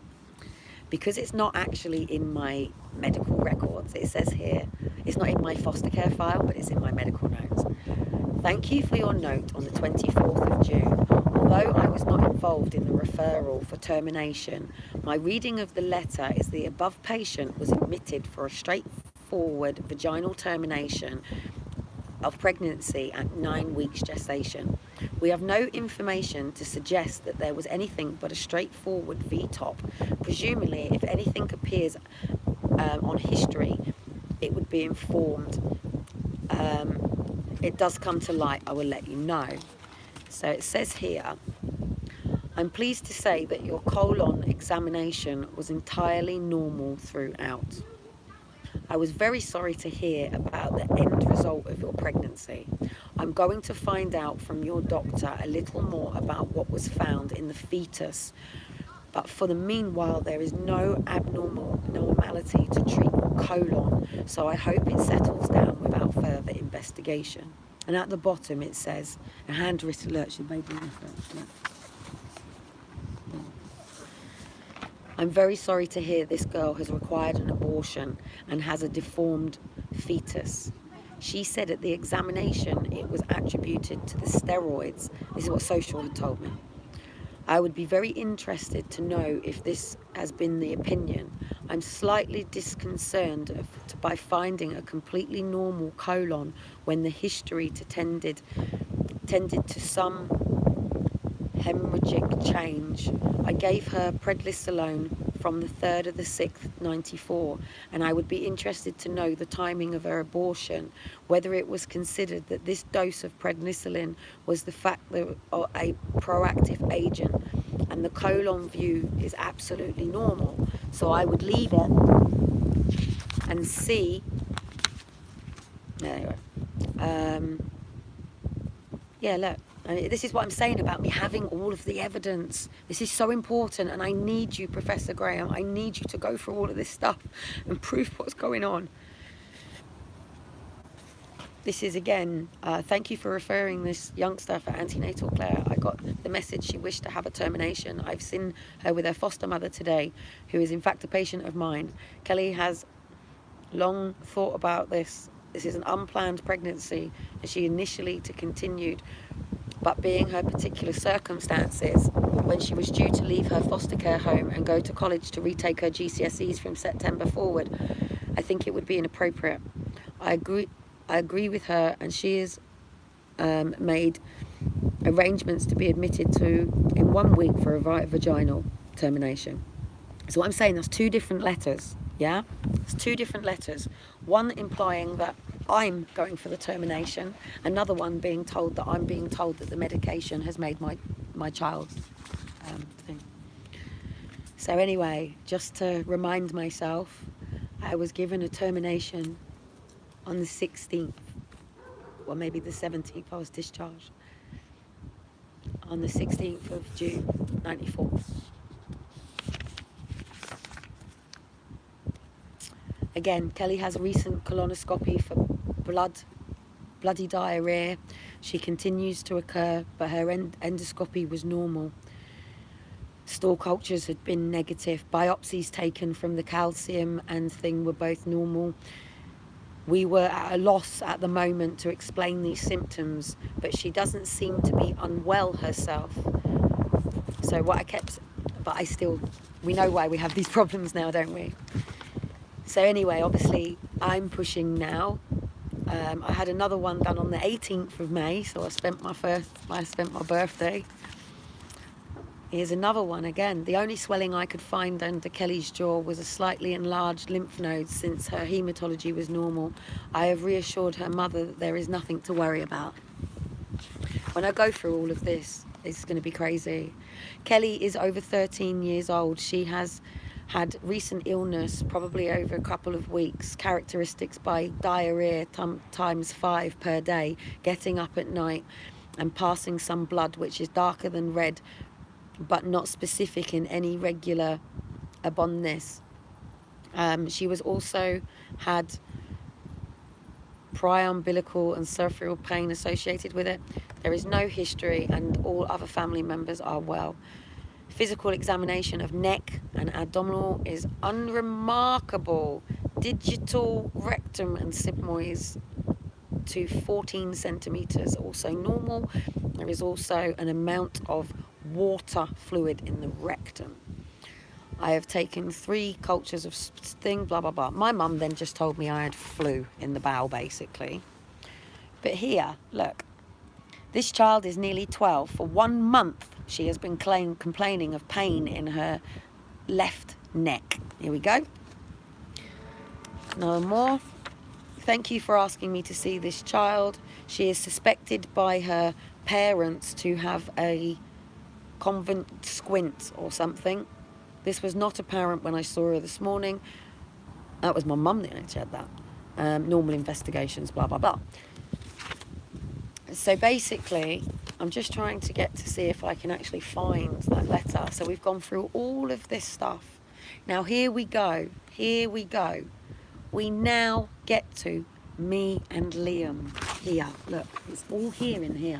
because it's not actually in my medical records. It says here, it's not in my foster care file, but it's in my medical notes. Thank you for your note on the 24th of June. Although I was not involved in the referral for termination, my reading of the letter is the above patient was admitted for a straightforward vaginal termination of pregnancy at 9 weeks gestation. We have no information to suggest that there was anything but a straightforward VTOP. Presumably, if anything appears on history, it would be informed. It does come to light, I will let you know. So it says here, I'm pleased to say that your colon examination was entirely normal throughout. I was very sorry to hear about the end result of your pregnancy. I'm going to find out from your doctor a little more about what was found in the fetus. But for the meanwhile, there is no abnormality to treat your colon, so I hope it settles down without further investigation. And at the bottom it says, a handwritten alert should make an effort. I'm very sorry to hear this girl has required an abortion and has a deformed fetus. She said at the examination it was attributed to the steroids. This is what Social had told me. I would be very interested to know if this has been the opinion. I'm slightly disconcerted by finding a completely normal colon when the history tended to some hemorrhagic change. I gave her prednisolone from the 3rd of the 6th, 94, and I would be interested to know the timing of her abortion, whether it was considered that this dose of prednisolone was the fact that a proactive agent, and the colon view is absolutely normal. So I would leave it and see. Anyway, yeah, look. This is what I'm saying about me having all of the evidence. This is so important, and I need you, Professor Grahame. I need you to go through all of this stuff and prove what's going on. This is, again, thank you for referring this youngster for antenatal care. I got the message she wished to have a termination. I've seen her with her foster mother today, who is in fact a patient of mine. Kelly has long thought about this. This is an unplanned pregnancy, and she initially continued. But being her particular circumstances, when she was due to leave her foster care home and go to college to retake her GCSEs from September forward, I think it would be inappropriate. I agree with her, and she has made arrangements to be admitted to in 1 week for a vaginal termination. So what I'm saying, that's 2 different letters, yeah? It's 2 different letters. One implying that I'm going for the termination, another one being told that I'm being told that the medication has made my child thing. So anyway, just to remind myself, I was given a termination on the 16th, or maybe the 17th. I was discharged on the 16th of June, 94. Again, Kelly has a recent colonoscopy for bloody diarrhea. She continues to occur, but her endoscopy was normal. Stool cultures had been negative. Biopsies taken from the calcium and thing were both normal. We were at a loss at the moment to explain these symptoms, but she doesn't seem to be unwell herself. So we know why we have these problems now, don't we? So anyway, obviously, I'm pushing now. I had another one done on the 18th of May, so I spent my birthday. Here's another one again. The only swelling I could find under Kelly's jaw was a slightly enlarged lymph node since her hematology was normal. I have reassured her mother that there is nothing to worry about. When I go through all of this, it's going to be crazy. Kelly is over 13 years old. She has had recent illness, probably over a couple of weeks, characteristics by diarrhea times 5 per day, getting up at night and passing some blood which is darker than red, but not specific in any regular upon this. She was also had preumbilical and cervical pain associated with it. There is no history, and all other family members are well. Physical examination of neck and abdominal is unremarkable. Digital rectum and sigmoids to 14 centimeters, also normal. There is also an amount of water fluid in the rectum. I have taken 3 cultures of thing, blah, blah, blah. My mum then just told me I had flu in the bowel, basically. But here, look, this child is nearly 12. For 1 month, she has been complaining of pain in her left neck. Here we go. No more. Thank you for asking me to see this child. She is suspected by her parents to have a convent squint or something. This was not apparent when I saw her this morning. That was my mum that actually had that. Normal investigations, blah, blah, blah. So basically, I'm just trying to get to see if I can actually find that letter. So we've gone through all of this stuff. Now here we go. Here we go. We now get to me and Liam here. Look, it's all here in here.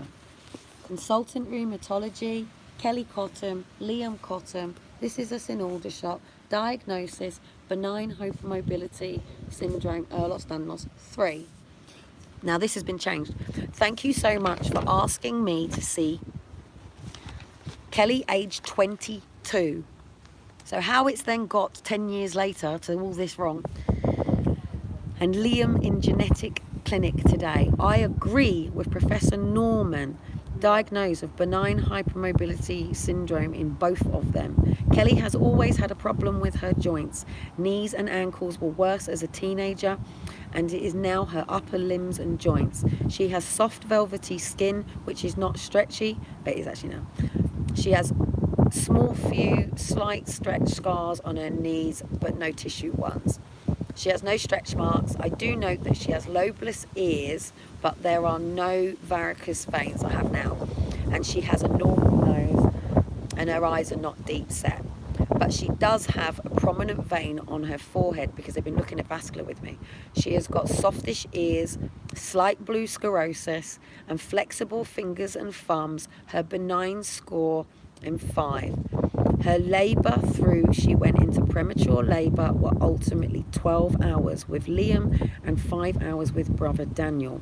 Consultant rheumatology, Kelly Cottam, Liam Cottam. This is us in Aldershot. Diagnosis, benign hypermobility syndrome, Ehlers Danlos 3. Now this has been changed. Thank you so much for asking me to see Kelly, age 22. So how it's then got 10 years later to all this wrong. And Liam in genetic clinic today. I agree with Professor Norman, diagnosed of benign hypermobility syndrome in both of them. Kelly has always had a problem with her joints. Knees and ankles were worse as a teenager, and it is now her upper limbs and joints. She has soft velvety skin, which is not stretchy, but it is actually now. She has few slight stretch scars on her knees, but no tissue ones. She has no stretch marks. I do note that she has lobeless ears, but there are no varicose veins I have now. And she has a normal nose, and her eyes are not deep set. But she does have a prominent vein on her forehead because they've been looking at vascular with me. She has got softish ears, slight blue sclerosis, and flexible fingers and thumbs. Her benign score in 5. Her labour through she went into premature labour were ultimately 12 hours with Liam and 5 hours with brother Daniel.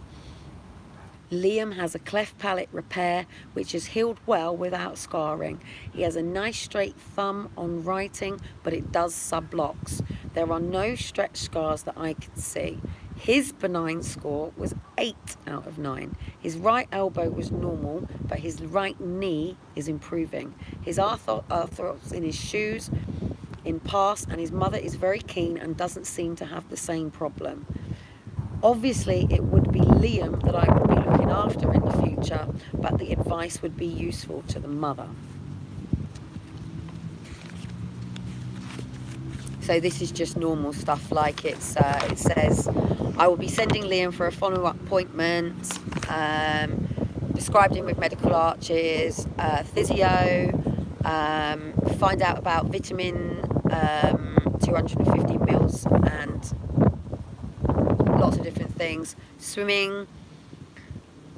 Liam has a cleft palate repair which has healed well without scarring. He has a nice straight thumb on writing, but it does sub-locks. There are no stretch scars that I can see. His benign score was 8 out of 9. His right elbow was normal, but his right knee is improving. His arthritis in his shoes in past, and his mother is very keen and doesn't seem to have the same problem. Obviously, it would be Liam that I would be looking after in the future, but the advice would be useful to the mother. So this is just normal stuff, like it says, I will be sending Liam for a follow-up appointment, prescribed him with medical arches, physio, find out about vitamin, 250 mils, and lots of different things, swimming.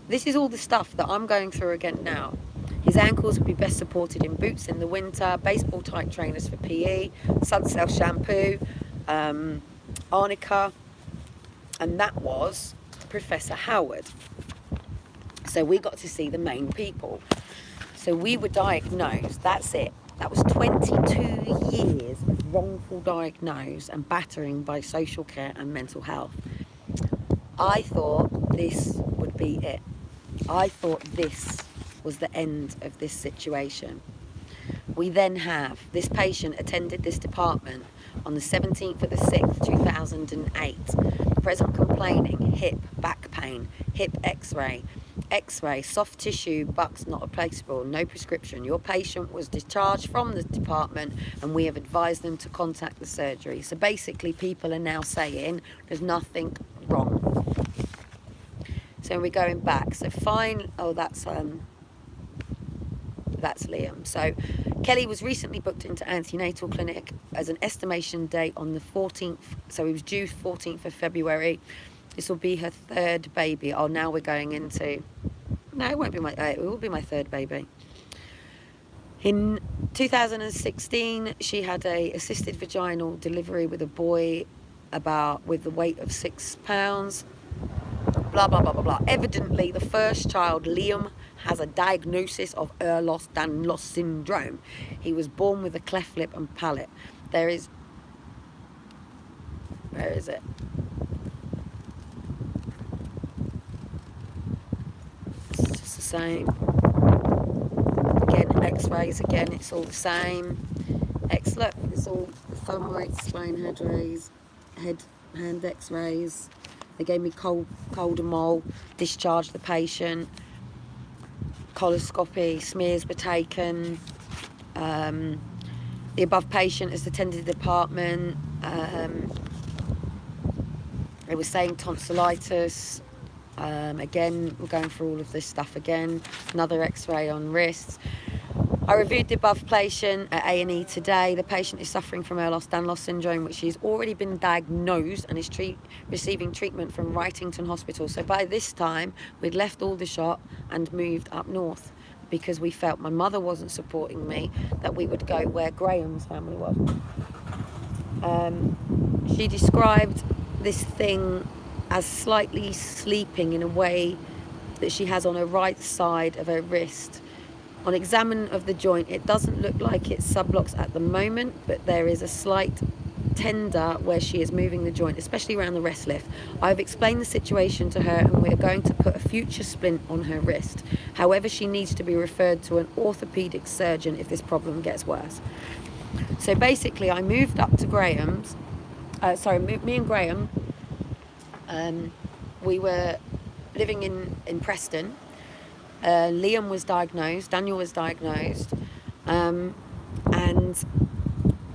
This is all the stuff that I'm going through again now. His ankles would be best supported in boots in the winter, baseball type trainers for PE, Suncell shampoo, arnica, and that was Professor Howard. So we got to see the main people. So we were diagnosed, that's it. That was 22 years of wrongful diagnosis and battering by social care and mental health. I thought this would be it. I thought this was the end of this situation. We then have this patient attended this department on the 17th of the 6th, 2008. Present complaining, hip, back pain, hip x-ray, soft tissue, bucks not replaceable, no prescription. Your patient was discharged from the department and we have advised them to contact the surgery. So basically people are now saying there's nothing wrong. So we're going back. So fine, oh that's Liam. So Kelly was recently booked into antenatal clinic as an estimation date on the 14th. So he was due 14th of February. This will be her 3rd baby. Oh, now we're going into... No, it won't be it will be my 3rd baby. In 2016, she had a assisted vaginal delivery with a boy with the weight of 6 pounds. Blah, blah, blah, blah, blah. Evidently, the first child, Liam, has a diagnosis of Ehlers Danlos syndrome. He was born with a cleft lip and palate. Where is it? It's just the same. Again, x-rays, again, it's all the same. Look, it's all thumb rays, spine head rays, hand x-rays, They gave me Coldamol, discharged the patient, coloscopy, smears were taken. The above patient has attended the department. They were saying tonsillitis. Again, we're going through all of this stuff again. Another x-ray on wrists. I reviewed the above patient at A&E today. The patient is suffering from Ehlers Danlos syndrome, which has already been diagnosed and is receiving treatment from Wrightington Hospital. So by this time, we'd left Aldershot and moved up north because we felt my mother wasn't supporting me, that we would go where Grahame's family was. She described this thing as slightly sleeping in a way that she has on her right side of her wrist. On examine of the joint, it doesn't look like it's subluxed at the moment, but there is a slight tender where she is moving the joint, especially around the rest lift. I've explained the situation to her and we're going to put a future splint on her wrist. However, she needs to be referred to an orthopedic surgeon if this problem gets worse. So basically, I moved up to Grahame's. Me and Grahame, we were living in Preston. Liam was diagnosed, Daniel was diagnosed, and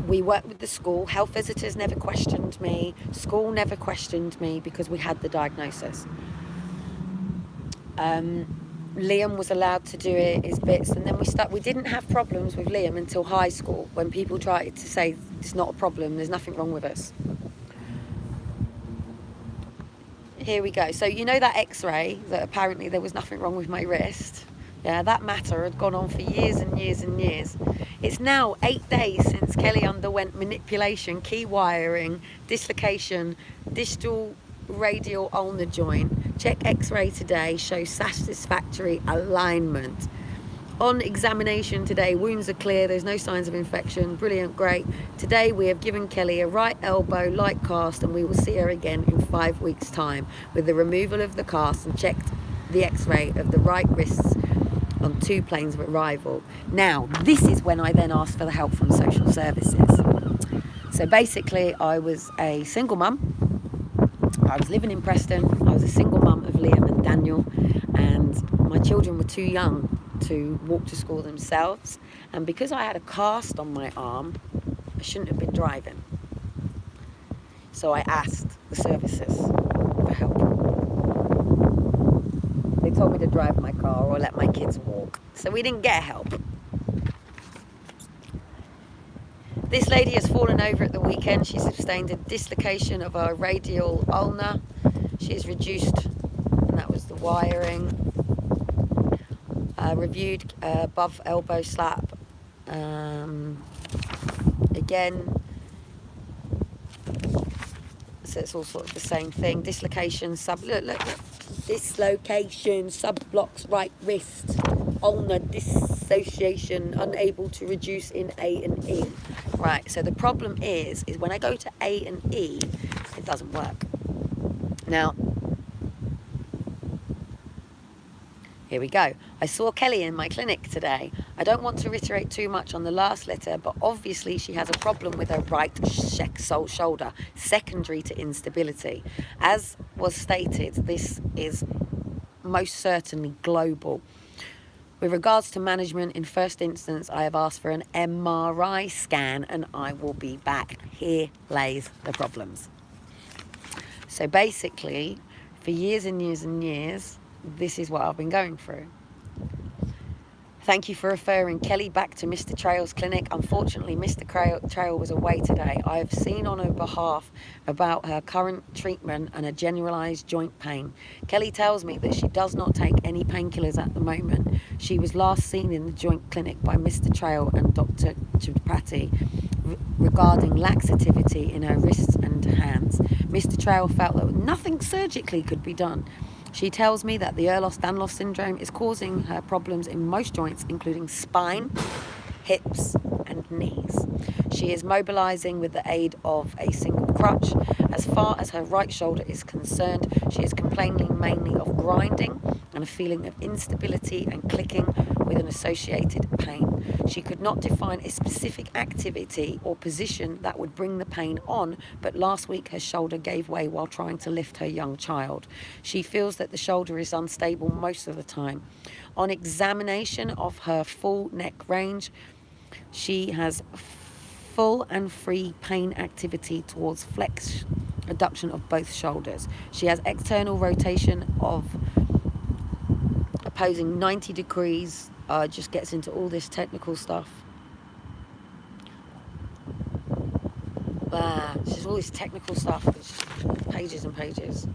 we worked with the school. Health visitors never questioned me, school never questioned me because we had the diagnosis. Liam was allowed to do his bits, and then we didn't have problems with Liam until high school, when people tried to say it's not a problem, there's nothing wrong with us. Here we go. So you know that x-ray that apparently there was nothing wrong with my wrist? Yeah, that matter had gone on for years and years and years. It's now 8 days since Kelly underwent manipulation, key wiring, dislocation, distal radial ulnar joint. Check x-ray today, shows satisfactory alignment. On examination today, wounds are clear, there's no signs of infection. Brilliant, great. Today we have given Kelly a right elbow light cast, and we will see her again in 5 weeks' time with the removal of the cast, and checked the x-ray of the right wrists on 2 planes of arrival. Now, this is when I then asked for the help from social services. So basically, I was a single mum. I was living in Preston. I was a single mum of Liam and Daniel, and my children were too young to walk to school themselves, and because I had a cast on my arm, I shouldn't have been driving. So I asked the services for help. They told me to drive my car or let my kids walk, so we didn't get help. This lady has fallen over at the weekend. She sustained a dislocation of her radial ulnar. She is reduced, and that was the wiring. Reviewed above elbow slap. Again, so it's all sort of the same thing. Dislocation, look. Dislocation, subblocks right wrist, ulnar dissociation, unable to reduce in A and E. Right, so the problem is when I go to A and E, it doesn't work. Now, here we go. I saw Kelly in my clinic today. I don't want to reiterate too much on the last letter, but obviously she has a problem with her right shoulder, secondary to instability. As was stated, this is most certainly global. With regards to management, in first instance, I have asked for an MRI scan, and I will be back. Here lays the problems. So basically, for years and years and years, this is what I've been going through. Thank you for referring Kelly back to Mr. Trail's clinic. Unfortunately, Mr. Trail was away today. I have seen on her behalf about her current treatment and a generalised joint pain. Kelly tells me that she does not take any painkillers at the moment. She was last seen in the joint clinic by Mr. Trail and Dr. Chapati regarding laxativity in her wrists and hands. Mr. Trail felt that nothing surgically could be done. She tells me that the Ehlers Danlos syndrome is causing her problems in most joints, including spine, hips, and knees. She is mobilizing with the aid of a single crutch. As far as her right shoulder is concerned, she is complaining mainly of grinding and a feeling of instability and clicking with an associated pain. She could not define a specific activity or position that would bring the pain on, but last week her shoulder gave way while trying to lift her young child. She feels that the shoulder is unstable most of the time. On examination of her full neck range, she has full and free pain activity towards flex adduction of both shoulders. She has external rotation of opposing 90 degrees. Just gets into all this technical stuff. Just all this technical stuff. It's just pages and pages.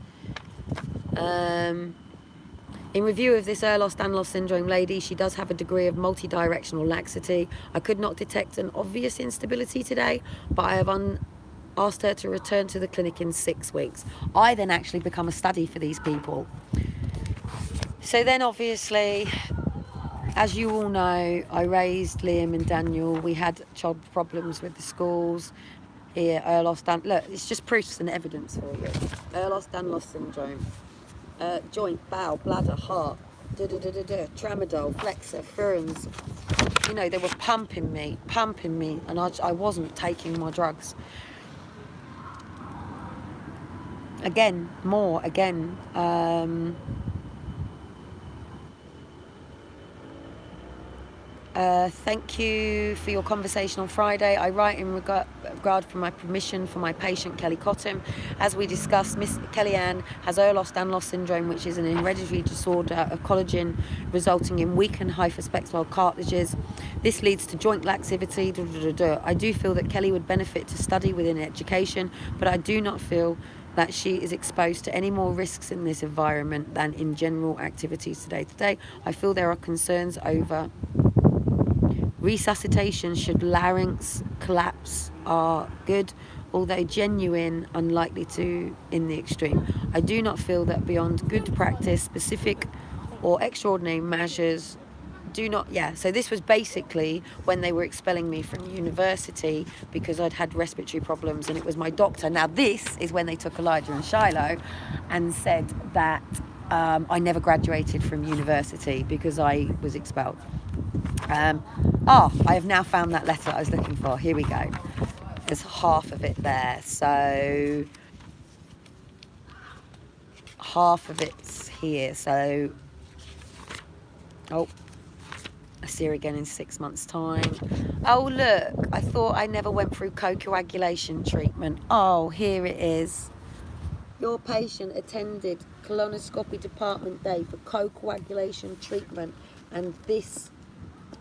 In review of this Ehlers-Danlos syndrome lady, she does have a degree of multi-directional laxity. I could not detect an obvious instability today, but I have asked her to return to the clinic in 6 weeks. I then actually become a study for these people. So then obviously, as you all know, I raised Liam and Daniel. We had child problems with the schools. Here, Ehlers-Danlos, look, it's just proofs and evidence for you. Ehlers-Danlos syndrome. Joint, bowel, bladder, heart, tramadol, flexor, furans. You know, they were pumping me, and I wasn't taking my drugs. Again. Thank you for your conversation on Friday. I write in regard for my permission for my patient Kelly Cotton. As we discussed, Miss Kellyanne has Ehlers-Danlos syndrome, which is an hereditary disorder of collagen resulting in weakened hyperspectral cartilages. This leads to joint laxity. I do feel that Kelly would benefit to study within education, but I do not feel that she is exposed to any more risks in this environment than in general activities today. I feel there are concerns over resuscitation should larynx collapse are good, although genuine, unlikely to in the extreme. I do not feel that beyond good practice, specific or extraordinary measures so this was basically when they were expelling me from university because I'd had respiratory problems, and it was my doctor. Now this is when they took Elijah and Shiloh and said that I never graduated from university because I was expelled. I have now found that letter I was looking for. Here we go. There's half of it there. So half of it's here. So, I see her again in 6 months' time. Oh, look. I thought I never went through co-coagulation treatment. Oh, here it is. Your patient attended colonoscopy department day for co-coagulation treatment, and this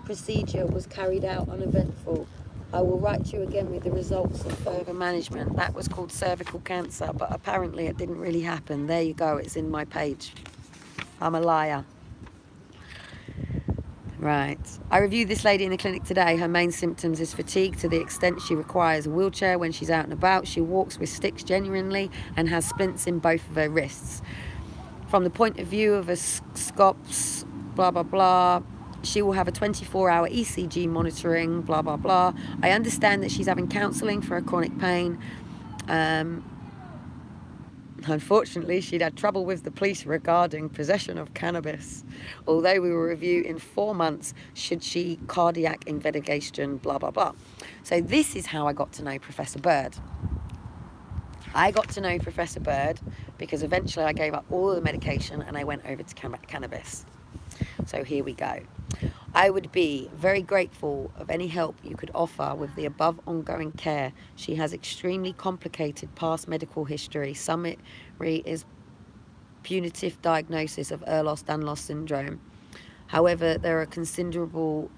procedure was carried out uneventful. I will write you again with the results of further management. That was called cervical cancer, but apparently it didn't really happen. There you go, it's in my page. I'm a liar. Right. I reviewed this lady in the clinic today. Her main symptoms is fatigue to the extent she requires a wheelchair when she's out and about. She walks with sticks genuinely and has splints in both of her wrists. From the point of view of a SCOPS, blah, blah, blah, she will have a 24-hour ECG monitoring, blah, blah, blah. I understand that she's having counselling for her chronic pain. Unfortunately, she'd had trouble with the police regarding possession of cannabis. Although we will review in 4 months should she cardiac investigation, blah, blah, blah. So this is how I got to know Professor Bird. I got to know Professor Bird because eventually I gave up all the medication and I went over to cannabis. So here we go. I would be very grateful of any help you could offer with the above ongoing care. She has extremely complicated past medical history. Summary is punitive diagnosis of Ehlers-Danlos syndrome. However, there are a considerable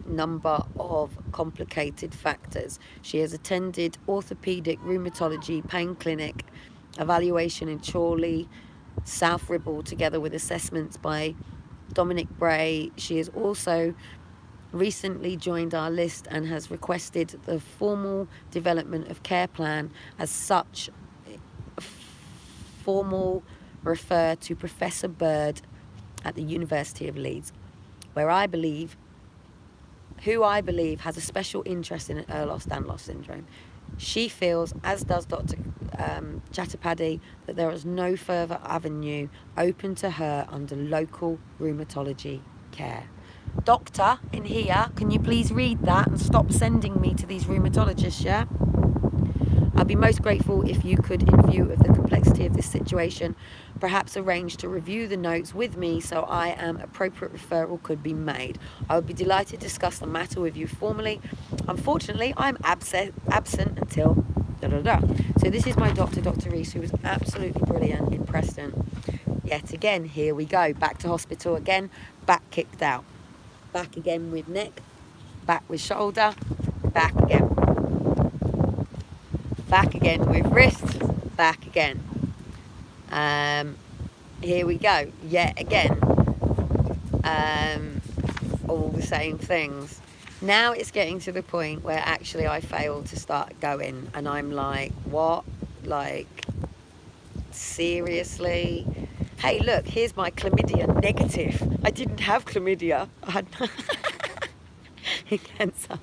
number of complicated factors. She has attended orthopedic rheumatology pain clinic evaluation in Chorley, South Ribble, together with assessments by Dominic Bray. She has also recently joined our list and has requested the formal development of care plan. As such, formal refer to Professor Bird at the University of Leeds, who I believe has a special interest in Ehlers-Danlos syndrome. She feels, as does Dr. Chatterpaddy that there is no further avenue open to her under local rheumatology care. Doctor in here, can you please read that and stop sending me to these rheumatologists, yeah? I'd be most grateful if you could, in view of the complexity of this situation, perhaps arrange to review the notes with me so I am appropriate referral could be made. I would be delighted to discuss the matter with you formally. Unfortunately, I'm absent until da-da-da. So this is my doctor, Dr. Reese, who was absolutely brilliant in Preston. Yet again, here we go. Back to hospital again, back kicked out. Back again with neck, back with shoulder, back again. Back again with wrist, back again. Here we go, yet again. All the same things. Now it's getting to the point where actually I fail to start going, and I'm like, what? Like, seriously? Hey, look, here's my chlamydia negative. I didn't have chlamydia. I had cancer.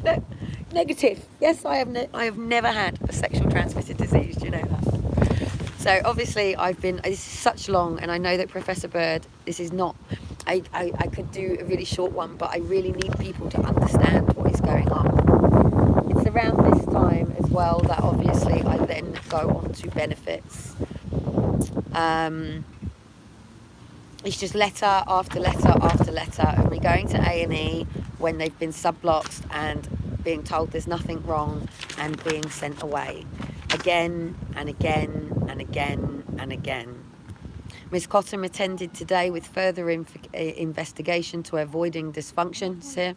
Look, negative. Yes, I have never had a sexual transmitted disease. Do you know that? So obviously it's such long, and I know that Professor Bird, this is not, I could do a really short one, but I really need people to understand what is going on. It's around this time as well that obviously I then go on to benefits. It's just letter after letter after letter of me going to A&E when they've been sub-blocked and being told there's nothing wrong and being sent away again and again and again and again. Miss Cottam attended today with further investigation to avoiding dysfunctions here.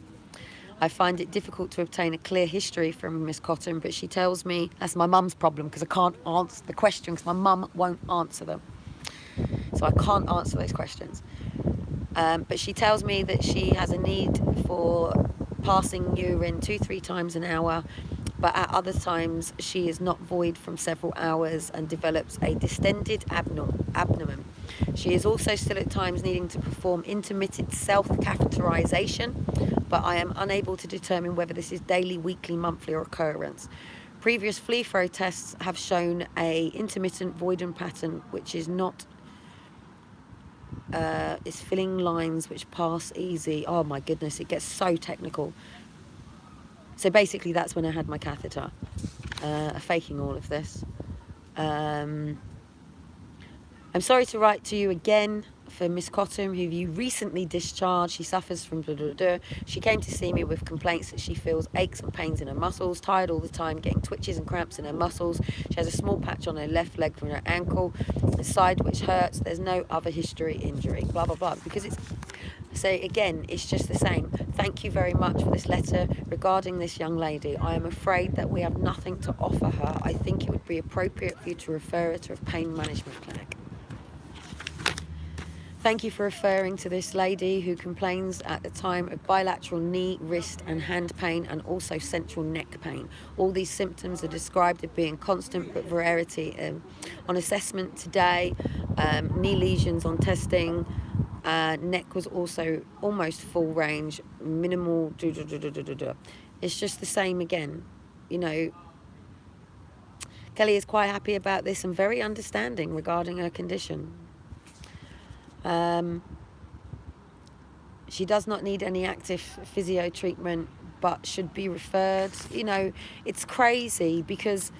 I find it difficult to obtain a clear history from Miss Cottam, but she tells me that's my mum's problem because I can't answer the question because my mum won't answer them. So I can't answer those questions. But she tells me that she has a need for passing urine 2-3 times an hour, but at other times she is not void from several hours and develops a distended abdomen. She is also still at times needing to perform intermittent self-catheterization, but I am unable to determine whether this is daily, weekly, monthly or occurrence. Previous flea throw tests have shown a intermittent voiding pattern, which is not is filling lines which pass easy. Oh my goodness, it gets so technical. So basically that's when I had my catheter, faking all of this. I'm sorry to write to you again for Miss Cottam, who you recently discharged. She suffers from blah, blah, blah. She came to see me with complaints that she feels aches and pains in her muscles, tired all the time, getting twitches and cramps in her muscles. She has a small patch on her left leg from her ankle, the side which hurts. There's no other history injury, blah, blah, blah. Because it's, so again, it's just the same. Thank you very much for this letter regarding this young lady. I am afraid that we have nothing to offer her. I think it would be appropriate for you to refer her to a pain management clinic. Thank you for referring to this lady who complains at the time of bilateral knee, wrist and hand pain and also central neck pain. All these symptoms are described as being constant but variety. On assessment today, knee lesions on testing, neck was also almost full range, minimal. It's just the same again. You know, Kelly is quite happy about this and very understanding regarding her condition. She does not need any active physio treatment, but should be referred. You know, it's crazy because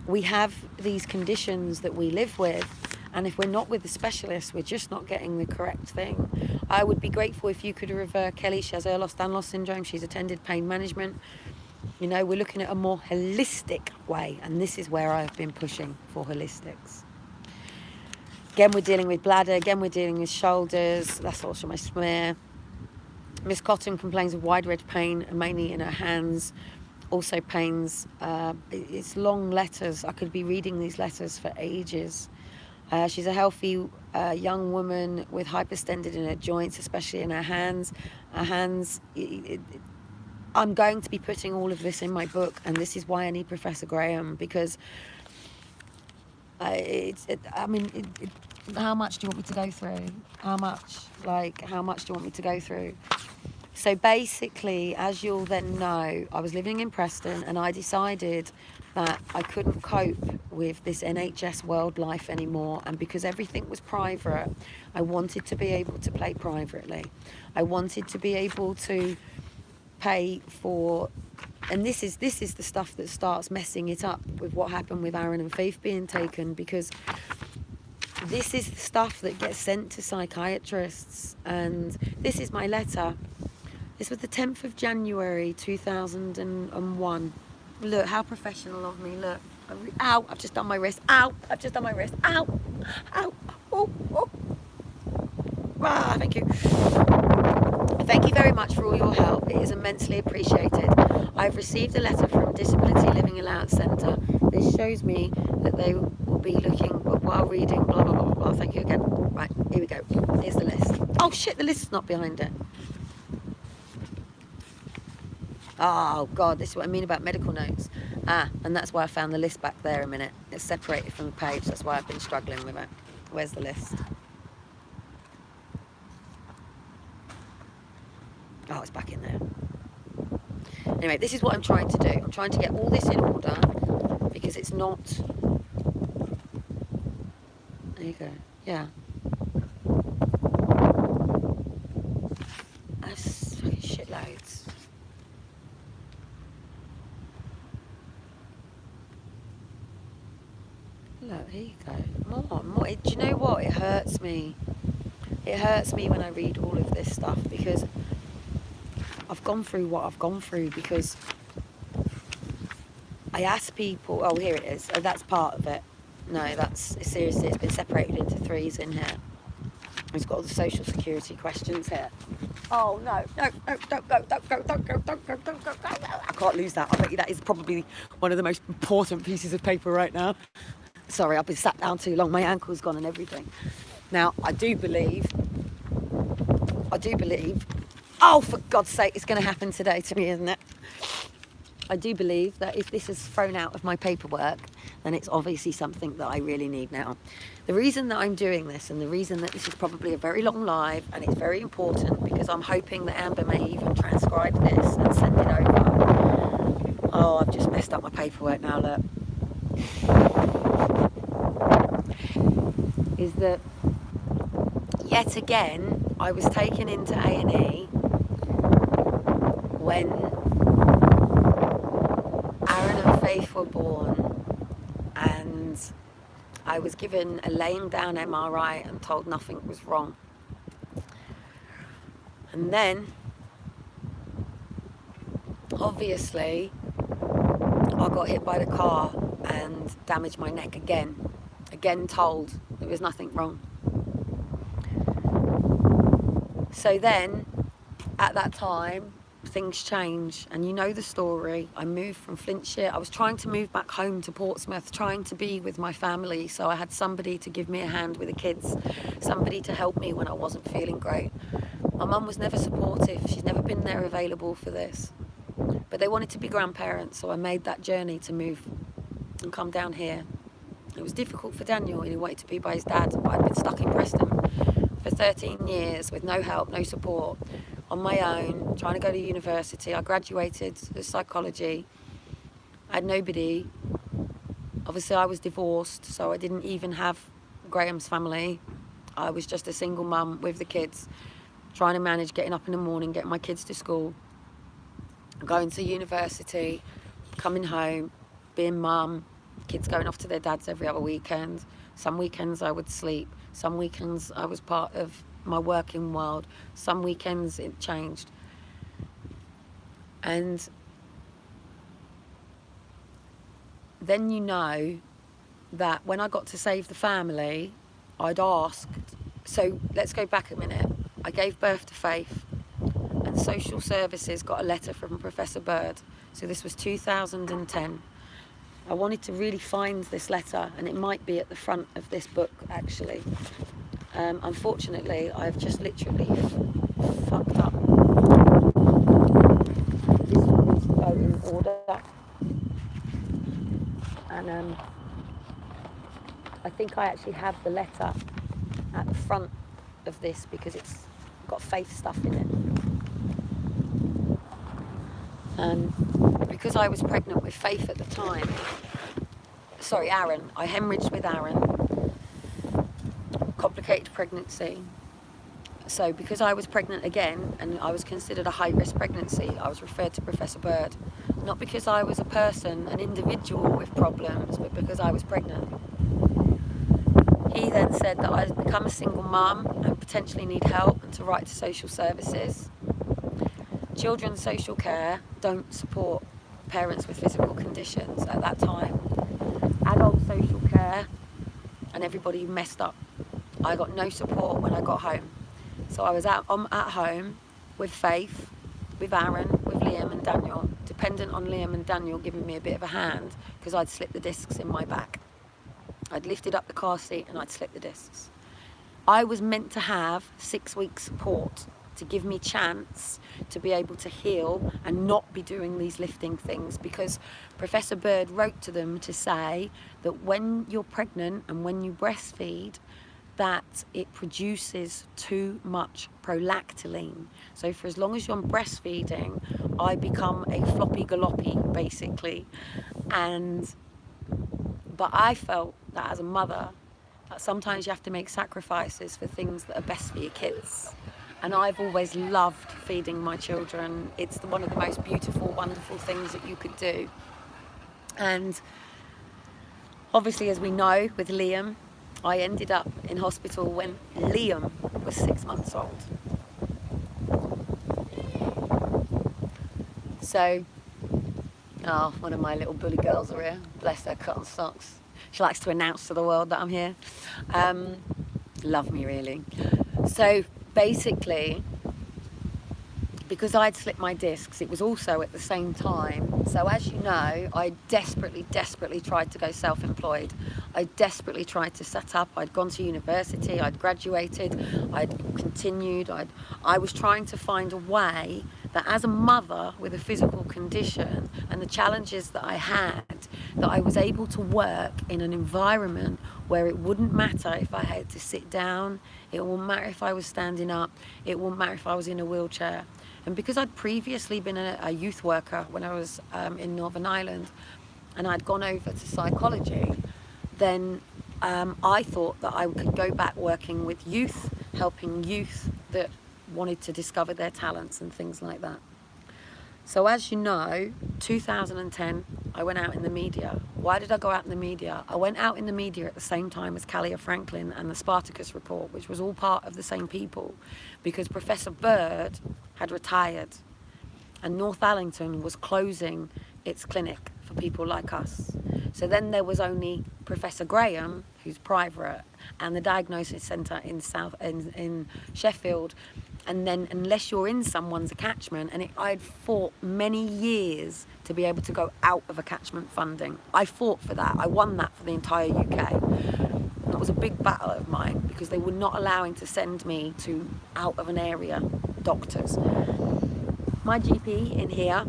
we have these conditions that we live with, and if we're not with the specialist, we're just not getting the correct thing. I would be grateful if you could refer Kelly. She has Ehlers Danlos syndrome. She's attended pain management. You know, we're looking at a more holistic way, and this is where I've been pushing for holistics. Again, we're dealing with bladder. Again, we're dealing with shoulders. That's also my smear. Miss Cottam complains of wide red pain, mainly in her hands. Also pains. It's long letters. I could be reading these letters for ages. She's a healthy young woman with hyperstended in her joints, especially in her hands. Her hands. I'm going to be putting all of this in my book, and this is why I need Professor Grahame, because how much do you want me to go through? How much do you want me to go through? So basically, as you'll then know, I was living in Preston and I decided that I couldn't cope with this NHS world life anymore, and because everything was private, I wanted to be able to play privately. I wanted to be able to pay for, and this is the stuff that starts messing it up with what happened with Aaron and Faith being taken, because this is the stuff that gets sent to psychiatrists. And this is my letter. This was the 10th of January 2001. Look, how professional of me. Look. Ow, I've just done my wrist. Ow, I've just done my wrist. Ow, ow, oh, oh. Ah, thank you. Thank you very much for all your help. It is immensely appreciated. I've received a letter from Disability Living Allowance Centre. This shows me that they will be looking while reading blah, blah, blah, blah. Thank you again. Right, here we go. Here's the list. Oh shit, the list's not behind it. Oh God, this is what I mean about medical notes. And that's why I found the list back there a minute. It's separated from the page. That's why I've been struggling with it. Where's the list? Oh, it's back in there. Anyway, this is what I'm trying to do. I'm trying to get all this in order because it's not... There you go. Yeah. That's fucking shitloads. Look, here you go. More. Do you know what? It hurts me. It hurts me when I read all of this stuff because I've gone through what I've gone through, because I ask people... Oh, here it is. Oh, that's part of it. No, that's... Seriously, it's been separated into threes in here. It's got all the social security questions here. Oh, no, don't go. I can't lose that. I bet you that is probably one of the most important pieces of paper right now. Sorry, I've been sat down too long. My ankle's gone and everything. Now, I do believe... Oh, for God's sake, it's going to happen today to me, isn't it? I do believe that if this is thrown out of my paperwork, then it's obviously something that I really need now. The reason that I'm doing this, and the reason that this is probably a very long live, and it's very important, because I'm hoping that Amber may even transcribe this and send it over. Oh, I've just messed up my paperwork now, look. Is that, yet again, I was taken into A&E when Aaron and Faith were born, and I was given a laying down MRI and told nothing was wrong. And then, obviously, I got hit by the car and damaged my neck again. Again told there was nothing wrong. So then, at that time, things change, and you know the story. I moved from Flintshire. I was trying to move back home to Portsmouth, trying to be with my family, so I had somebody to give me a hand with the kids, somebody to help me when I wasn't feeling great. My mum was never supportive. She's never been there available for this. But they wanted to be grandparents, so I made that journey to move and come down here. It was difficult for Daniel, and he wanted to be by his dad, but I'd been stuck in Preston for 13 years with no help, no support, on my own, trying to go to university. I graduated as psychology. I had nobody. Obviously, I was divorced, so I didn't even have Graham's family. I was just a single mum with the kids, trying to manage getting up in the morning, getting my kids to school, going to university, coming home, being mum, kids going off to their dads every other weekend. Some weekends I would sleep. Some weekends I was part of my working world. Some weekends it changed. And then you know that when I got to save the family, I'd asked, so let's go back a minute. I gave birth to Faith, and social services got a letter from Professor Bird. So this was 2010. I wanted to really find this letter, and it might be at the front of this book, actually. Unfortunately, I've just literally fucked up. This one needs to go in order. And I think I actually have the letter at the front of this because it's got Faith stuff in it. And because I was pregnant with Faith at the time, Aaron, I hemorrhaged with Aaron, complicated pregnancy. So because I was pregnant again and I was considered a high-risk pregnancy, I was referred to Professor Bird, not because I was a person, an individual with problems, but because I was pregnant. He then said that I'd become a single mum and potentially need help and to write to social services. Children's social care don't support parents with physical conditions at that time. Adult social care, and everybody messed up. I got no support when I got home. So I was at home with Faith, with Aaron, with Liam and Daniel, dependent on Liam and Daniel giving me a bit of a hand because I'd slipped the discs in my back. I'd lifted up the car seat and I'd slipped the discs. I was meant to have 6 weeks support to give me chance to be able to heal and not be doing these lifting things, because Professor Bird wrote to them to say that when you're pregnant and when you breastfeed, that it produces too much prolactin. So for as long as you're breastfeeding, I become a floppy galoppy basically. But I felt that as a mother, that sometimes you have to make sacrifices for things that are best for your kids. And I've always loved feeding my children. It's one of the most beautiful, wonderful things that you could do. And obviously, as we know, with Liam, I ended up in hospital when Liam was 6 months old. So, one of my little bully girls are here. Bless her cotton socks. She likes to announce to the world that I'm here. Love me, really. So, basically, because I'd slipped my discs, it was also at the same time. So as you know, I desperately tried to go self-employed. I desperately tried to set up. I'd gone to university, I'd graduated, I'd continued. I was trying to find a way that as a mother with a physical condition and the challenges that I had, that I was able to work in an environment where it wouldn't matter if I had to sit down, it wouldn't matter if I was standing up, it wouldn't matter if I was in a wheelchair. And because I'd previously been a youth worker when I was in Northern Ireland, and I'd gone over to psychology, then I thought that I could go back working with youth, helping youth that wanted to discover their talents and things like that. So as you know, 2010, I went out in the media. Why did I go out in the media? I went out in the media at the same time as Callia Franklin and the Spartacus Report, which was all part of the same people, because Professor Bird had retired and North Allington was closing its clinic for people like us. So then there was only Professor Grahame, who's private, and the Diagnosis Centre in Sheffield. And then unless you're in someone's catchment, and I'd fought many years to be able to go out of a catchment funding. I fought for that. I won that for the entire UK. That was a big battle of mine because they were not allowing to send me to out of an area doctors. My GP in here,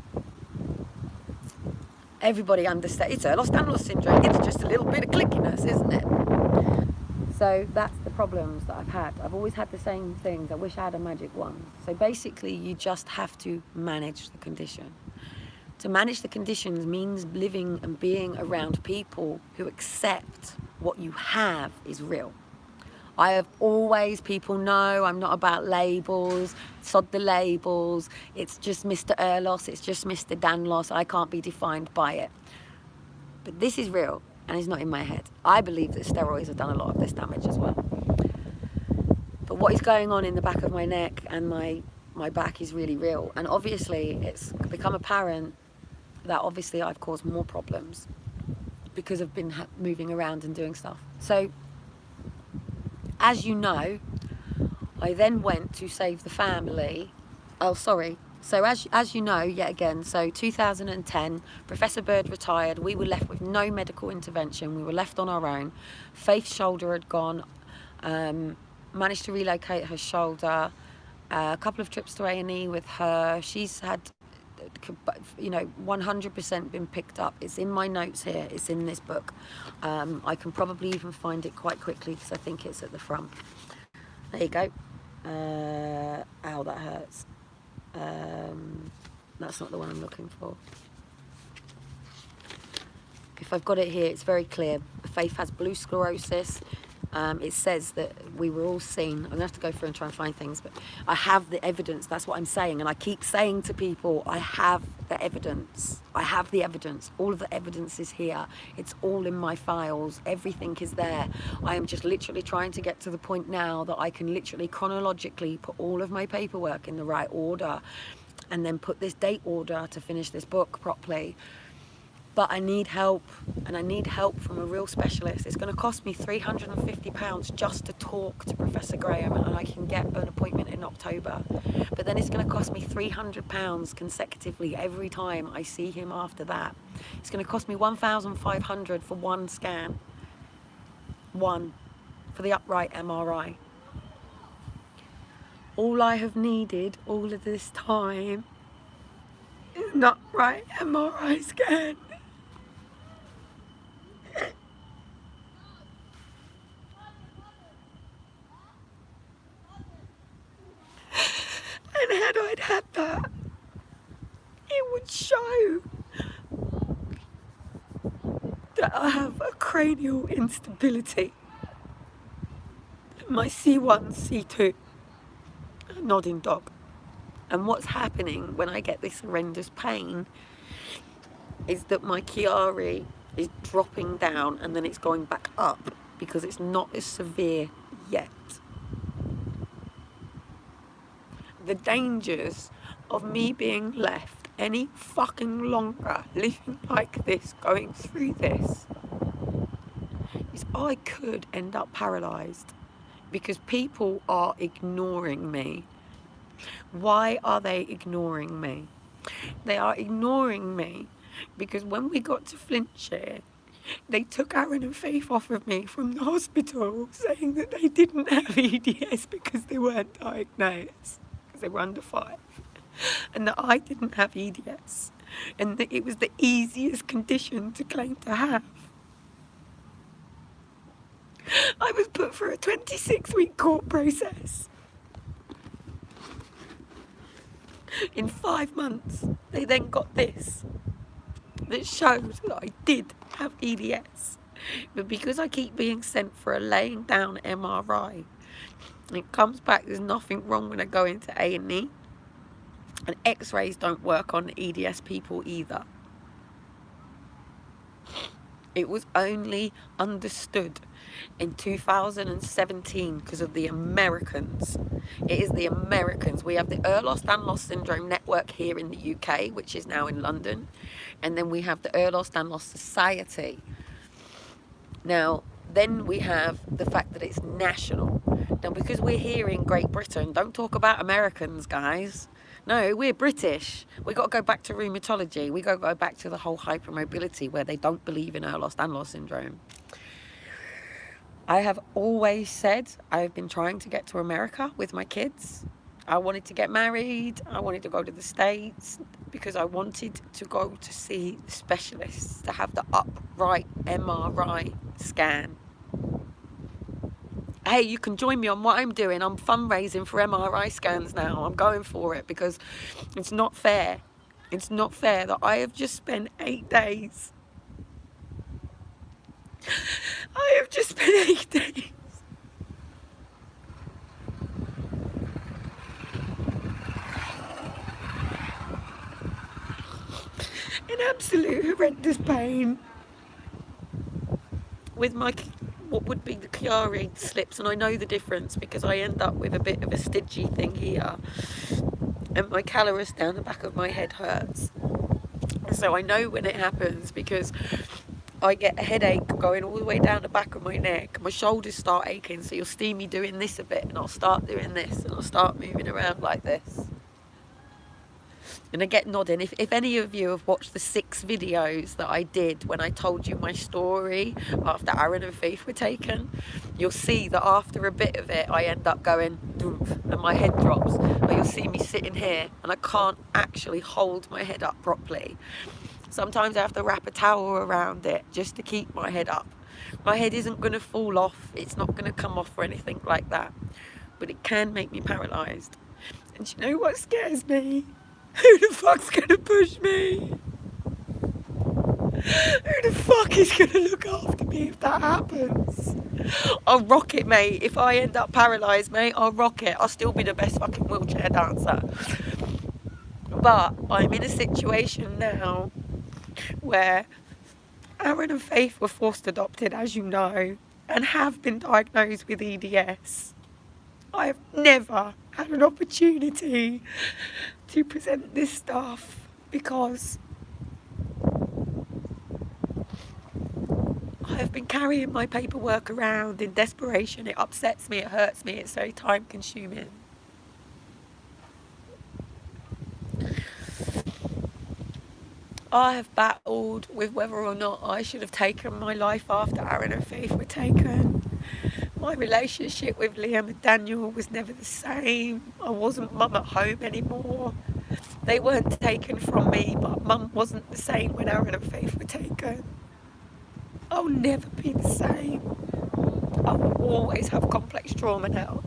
everybody understands, it's Ehlers-Danlos syndrome. It's just a little bit of clickiness, isn't it? So that's the problems that I've had. I've always had the same things. I wish I had a magic wand. So basically, you just have to manage the condition. To manage the conditions means living and being around people who accept what you have is real. I have always, people know I'm not about labels, sod the labels, it's just Mr. Ehlers, it's just Mr. Danlos, I can't be defined by it. But this is real. And it's not in my head. I believe that steroids have done a lot of this damage as well. But what is going on in the back of my neck and my back is really real. And obviously it's become apparent that obviously I've caused more problems because I've been moving around and doing stuff. So, as you know, I then went to Save the Family. So as you know, yet again, so 2010, Professor Bird retired. We were left with no medical intervention. We were left on our own. Faith's shoulder had gone. Managed to relocate her shoulder. A couple of trips to A&E with her. She's had, 100% been picked up. It's in my notes here. It's in this book. I can probably even find it quite quickly because I think it's at the front. There you go. Ow, that hurts. That's not the one I'm looking for. If I've got it here, it's very clear. Faith has blue sclerosis. It says that we were all seen. I'm gonna have to go through and try and find things, but I have the evidence. That's what I'm saying, and I keep saying to people, I have the evidence. I have the evidence. All of the evidence is here. It's all in my files. Everything is there. I am just literally trying to get to the point now that I can literally chronologically put all of my paperwork in the right order, and then put this date order to finish this book properly. But I need help, and I need help from a real specialist. It's going to cost me £350 just to talk to Professor Grahame, and I can get an appointment in October. But then it's going to cost me £300 consecutively every time I see him after that. It's going to cost me £1,500 for one scan. One. For the upright MRI. All I have needed all of this time is an upright MRI scan. And had I had that, it would show that I have a cranial instability. My C1, C2, a nodding dog. And what's happening when I get this horrendous pain is that my Chiari is dropping down and then it's going back up because it's not as severe yet. The dangers of me being left any fucking longer living like this, going through this, is I could end up paralysed because people are ignoring me. Why are they ignoring me? They are ignoring me because when we got to Flintshire, they took Aaron and Faith off of me from the hospital, saying that they didn't have EDS because they weren't diagnosed. They were under 5, and that I didn't have EDS, and that it was the easiest condition to claim to have. I was put through a 26-week court process. In 5 months, they then got this that shows that I did have EDS, but because I keep being sent for a laying down MRI, it comes back there's nothing wrong when I go into A&E, and x-rays don't work on EDS people either. It was only understood in 2017 because of the Americans. It is the Americans. We have the Ehlers-Danlos syndrome network here in the UK, which is now in London, and then we have the Ehlers-Danlos Society. Now, then we have the fact that it's national. Now, because we're here in Great Britain, don't talk about Americans, guys. No, we're British. We got to go back to rheumatology. We got to go back to the whole hypermobility where they don't believe in Ehlers-Danlos syndrome. I have always said I've been trying to get to America with my kids. I wanted to get married. I wanted to go to the States because I wanted to go to see specialists, to have the upright MRI scan. Hey, you can join me on what I'm doing. I'm fundraising for MRI scans now. I'm going for it because it's not fair. It's not fair that I have just spent 8 days. I have just spent 8 days. In absolute horrendous pain with my what would be the Chiari slips, and I know the difference because I end up with a bit of a stidgy thing here, and my callus down the back of my head hurts. So I know when it happens because I get a headache going all the way down the back of my neck. My shoulders start aching, so you'll see me doing this a bit, and I'll start doing this, and I'll start moving around like this. And I get nodding. If any of you have watched the 6 videos that I did when I told you my story after Aaron and Faith were taken, you'll see that after a bit of it, I end up going, and my head drops. Or you'll see me sitting here, and I can't actually hold my head up properly. Sometimes I have to wrap a towel around it just to keep my head up. My head isn't going to fall off. It's not going to come off or anything like that. But it can make me paralysed. And do you know what scares me? Who the fuck's gonna push me? Who the fuck is gonna look after me if that happens? I'll rock it, mate. If I end up paralysed, mate, I'll rock it. I'll still be the best fucking wheelchair dancer. But I'm in a situation now where Aaron and Faith were forced adopted, as you know, and have been diagnosed with EDS. I have never had an opportunity to present this stuff because I have been carrying my paperwork around in desperation. It upsets me, it hurts me, it's very time consuming. I have battled with whether or not I should have taken my life after Aaron and Faith were taken. My relationship with Liam and Daniel was never the same. I wasn't mum at home anymore. They weren't taken from me, but mum wasn't the same when Aaron and Faith were taken. I'll never be the same. I will always have complex trauma now.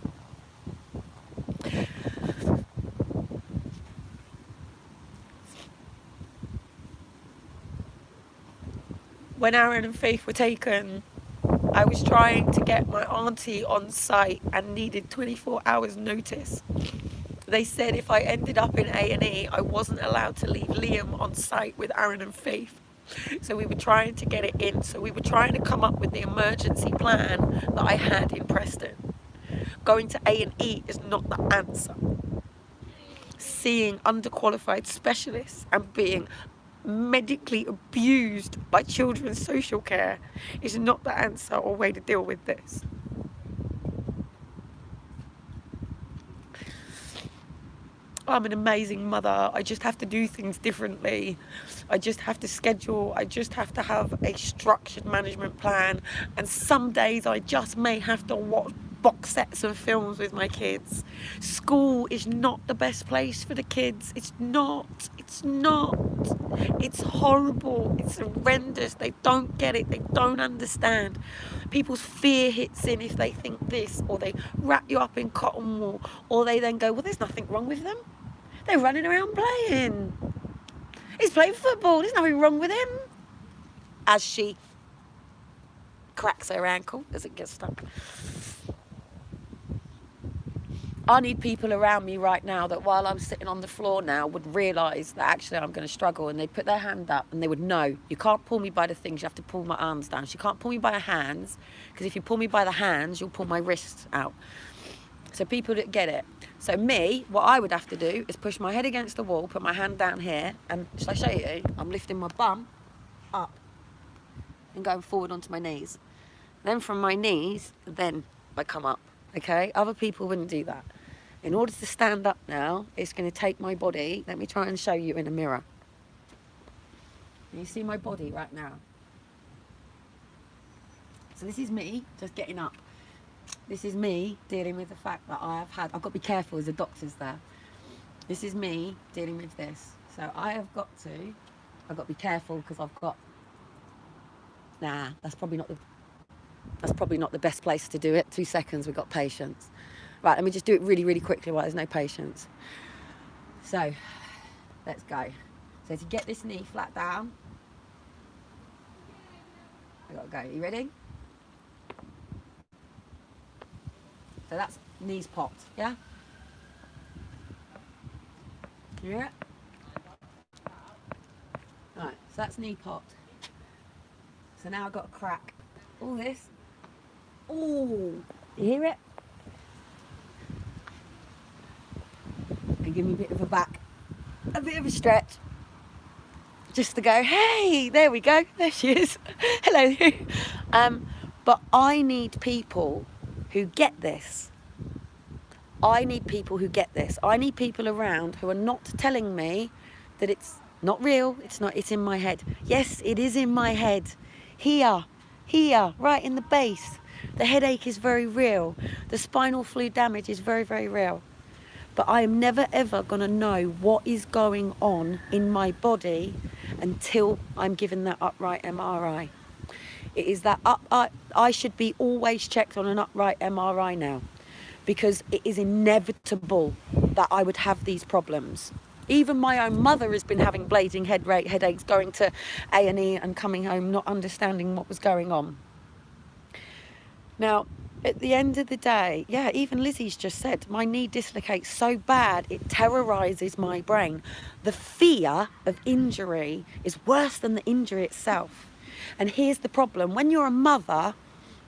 When Aaron and Faith were taken, I was trying to get my auntie on site and needed 24 hours notice. They said if I ended up in A&E, I wasn't allowed to leave Liam on site with Aaron and Faith. So we were trying to get it in. So we were trying to come up with the emergency plan that I had in Preston. Going to A&E is not the answer. Seeing underqualified specialists and being medically abused by children's social care is not the answer or way to deal with this. I'm an amazing mother. I just have to do things differently. I just have to schedule. I just have to have a structured management plan. And some days I just may have to watch box sets of films with my kids. School is not the best place for the kids. It's not. It's not. It's horrible. It's horrendous. They don't get it. They don't understand. People's fear hits in if they think this, or they wrap you up in cotton wool, or they then go, well, there's nothing wrong with them. They're running around playing. He's playing football. There's nothing wrong with him. As she cracks her ankle as it gets stuck. I need people around me right now that while I'm sitting on the floor now would realise that actually I'm going to struggle, and they put their hand up and they would know, you can't pull me by the things, you have to pull my arms down. So you can't pull me by the hands, because if you pull me by the hands, you'll pull my wrists out. So people that get it. So me, what I would have to do is push my head against the wall, put my hand down here, and shall I show you? I'm lifting my bum up and going forward onto my knees. Then from my knees, then I come up, okay? Other people wouldn't do that. In order to stand up now, it's going to take my body. Let me try and show you in a mirror. Can you see my body right now? So this is me just getting up. This is me dealing with the fact that I've got to be careful as the doctor's there. This is me dealing with this. So I've got to be careful because I've got, that's probably not the best place to do it. 2 seconds, we've got patience. Right, let me just do it really, really quickly while there's no patience. So, let's go. So to get this knee flat down, I gotta go. You ready? So that's knees popped, yeah? You hear it? Right, so that's knee popped. So now I've got to crack all this. Ooh, you hear it? And give me a bit of a bit of a stretch. Just to go, hey, there we go. There she is. Hello. But I need people who get this. I need people who get this. I need people around who are not telling me that it's not real. It's in my head. Yes, it is in my head. Here, right in the base. The headache is very real. The spinal fluid damage is very, very real. But I am never ever going to know what is going on in my body until I'm given that upright MRI. It is that I should be always checked on an upright MRI now, because it is inevitable that I would have these problems. Even my own mother has been having blazing headaches, going to A&E and coming home not understanding what was going on. Now, at the end of the day, yeah, even Lizzie's just said, my knee dislocates so bad, it terrorizes my brain. The fear of injury is worse than the injury itself. And here's the problem. When you're a mother,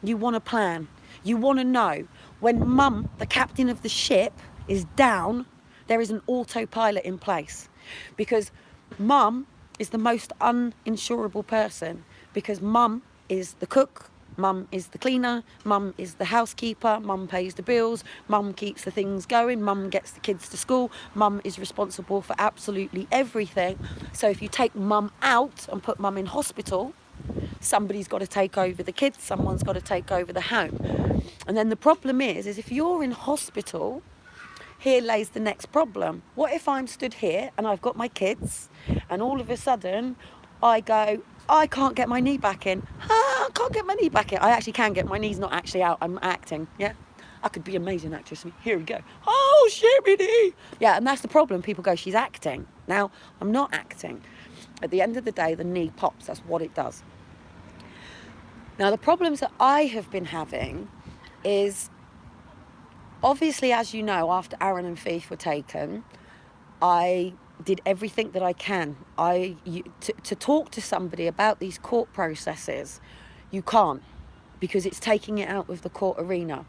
you want to plan. You want to know. When mum, the captain of the ship, is down, there is an autopilot in place. Because mum is the most uninsurable person. Because mum is the cook, mum is the cleaner, mum is the housekeeper, mum pays the bills, mum keeps the things going, mum gets the kids to school, mum is responsible for absolutely everything. So if you take mum out and put mum in hospital, somebody's got to take over the kids, someone's got to take over the home. And then the problem is if you're in hospital, here lays the next problem. What if I'm stood here and I've got my kids and all of a sudden I go, I can't get my knee back in. I can't get my knee back in. I actually can get, my knee's not actually out, I'm acting, yeah? I could be an amazing actress. Here we go. Oh, shit, my knee. Yeah, and that's the problem. People go, she's acting. Now, I'm not acting. At the end of the day, the knee pops. That's what it does. Now, the problems that I have been having is, obviously, as you know, after Aaron and Fief were taken, I did everything that I can. To talk to somebody about these court processes, you can't, because it's taking it out of the court arena.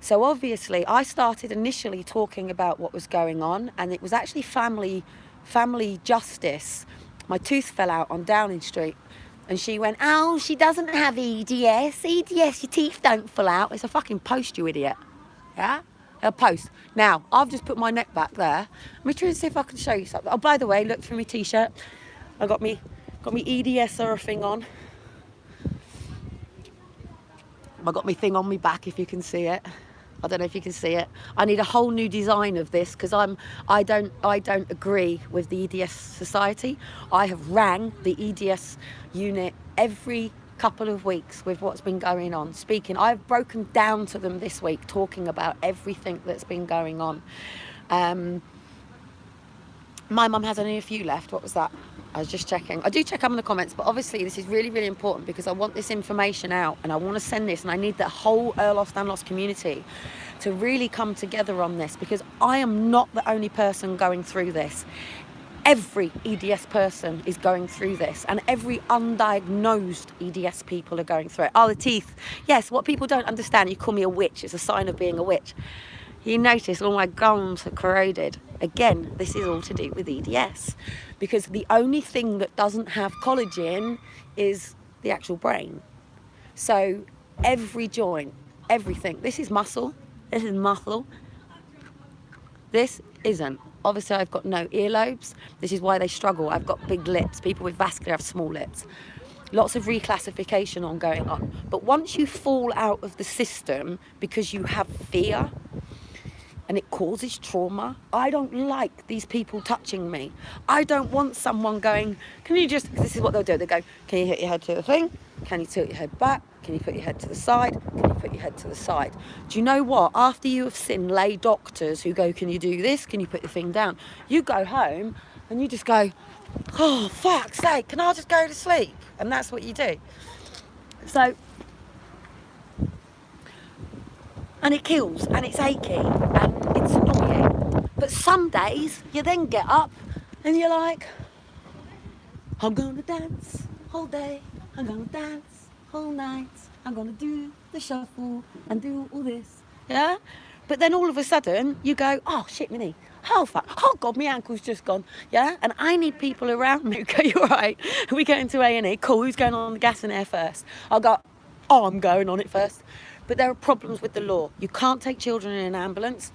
So obviously, I started initially talking about what was going on, and it was actually family justice. My tooth fell out on Downing Street, and she went, oh, she doesn't have EDS. EDS, your teeth don't fall out. It's a fucking post, you idiot. Yeah? A post. Now, I've just put my neck back there. Let me try and see if I can show you something. Oh, by the way, look through my t-shirt. I got me EDS surfing on. I got my thing on my back, if you can see it. I don't know if you can see it. I need a whole new design of this because I don't agree with the EDS Society. I have rang the EDS unit every couple of weeks with what's been going on, speaking. I've broken down to them this week, talking about everything that's been going on. My mum has only a few left. What was that? I was just checking. I do check up on the comments, but obviously this is really, really important because I want this information out and I want to send this, and I need the whole Ehlers Danlos community to really come together on this, because I am not the only person going through this. Every EDS person is going through this, and every undiagnosed EDS people are going through it. Oh, the teeth. Yes, what people don't understand, you call me a witch. It's a sign of being a witch. You notice all my gums are corroded. Again, this is all to do with EDS, because the only thing that doesn't have collagen is the actual brain. So every joint, everything. This is muscle. This is muscle. This isn't. Obviously, I've got no earlobes. This is why they struggle. I've got big lips. People with vascular have small lips. Lots of reclassification going on. But once you fall out of the system because you have fear and it causes trauma, I don't like these people touching me. I don't want someone going, can you just, this is what they'll do. They go, can you hit your head to the thing? Can you tilt your head back? Can you put your head to the side? Can you put your head to the side? Do you know what? After you have seen lay doctors who go, can you do this? Can you put the thing down? You go home and you just go, oh, fuck's sake, can I just go to sleep? And that's what you do. So, and it kills, and it's achy, and it's annoying. But some days, you then get up and you're like, I'm gonna dance all day, I'm gonna dance all night, I'm gonna do the shuffle and do all this, yeah? But then all of a sudden, you go, oh shit, my knee. Oh fuck, oh God, my ankle's just gone, yeah? And I need people around me who go, you all right? We go into A&E, cool, who's going on the gas and air first? I'll go, oh, I'm going on it first. But there are problems with the law. You can't take children in an ambulance.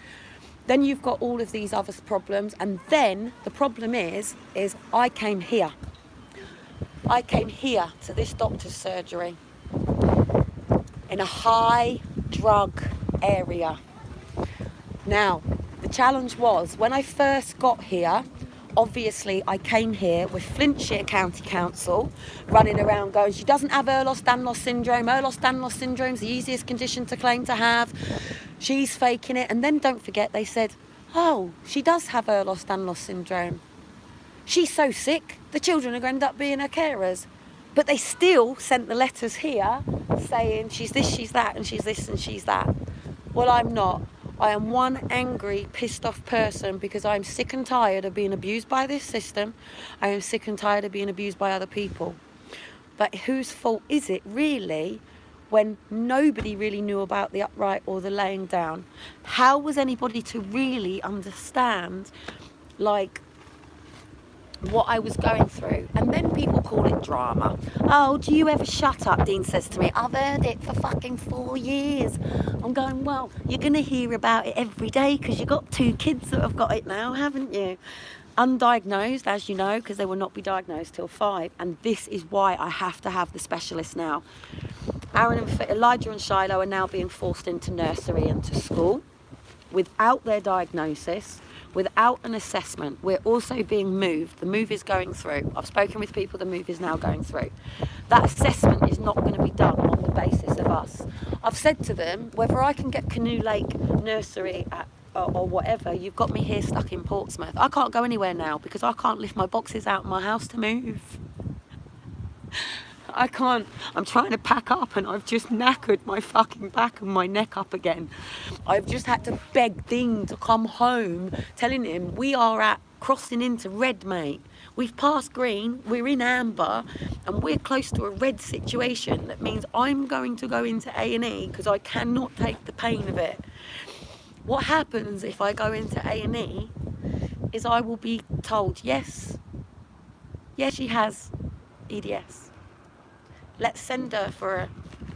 Then you've got all of these other problems. And then the problem is I came here. I came here to this doctor's surgery in a high drug area. Now, the challenge was, when I first got here, obviously I came here with Flintshire County Council running around going, she doesn't have Ehlers Danlos syndrome. Ehlers Danlos syndrome's the easiest condition to claim to have. She's faking it. And then don't forget, they said, oh, she does have Ehlers-Danlos syndrome. She's so sick, the children are going to end up being her carers. But they still sent the letters here saying she's this, she's that, and she's this and she's that. Well, I'm not. I am one angry, pissed off person because I'm sick and tired of being abused by this system. I am sick and tired of being abused by other people. But whose fault is it really when nobody really knew about the upright or the laying down? How was anybody to really understand, like, what I was going through? And then people call it drama. Oh, do you ever shut up? Dean says to me, I've heard it for fucking 4 years. I'm going, well, you're going to hear about it every day because you've got 2 kids that have got it now, haven't you? Undiagnosed, as you know, because they will not be diagnosed till 5. And this is why I have to have the specialist now. Elijah and Shiloh are now being forced into nursery and to school without their diagnosis, without an assessment. We're also being moved. The move is going through. I've spoken with people, the move is now going through. That assessment is not going to be done on the basis of us. I've said to them, whether I can get Canoe Lake Nursery or whatever, you've got me here stuck in Portsmouth. I can't go anywhere now because I can't lift my boxes out of my house to move. I can't. I'm trying to pack up and I've just knackered my fucking back and my neck up again. I've just had to beg Dean to come home, telling him we are crossing into red, mate. We've passed green, we're in amber, and we're close to a red situation. That means I'm going to go into A&E because I cannot take the pain of it. What happens if I go into A&E is I will be told, yes, she has EDS. Let's send her for a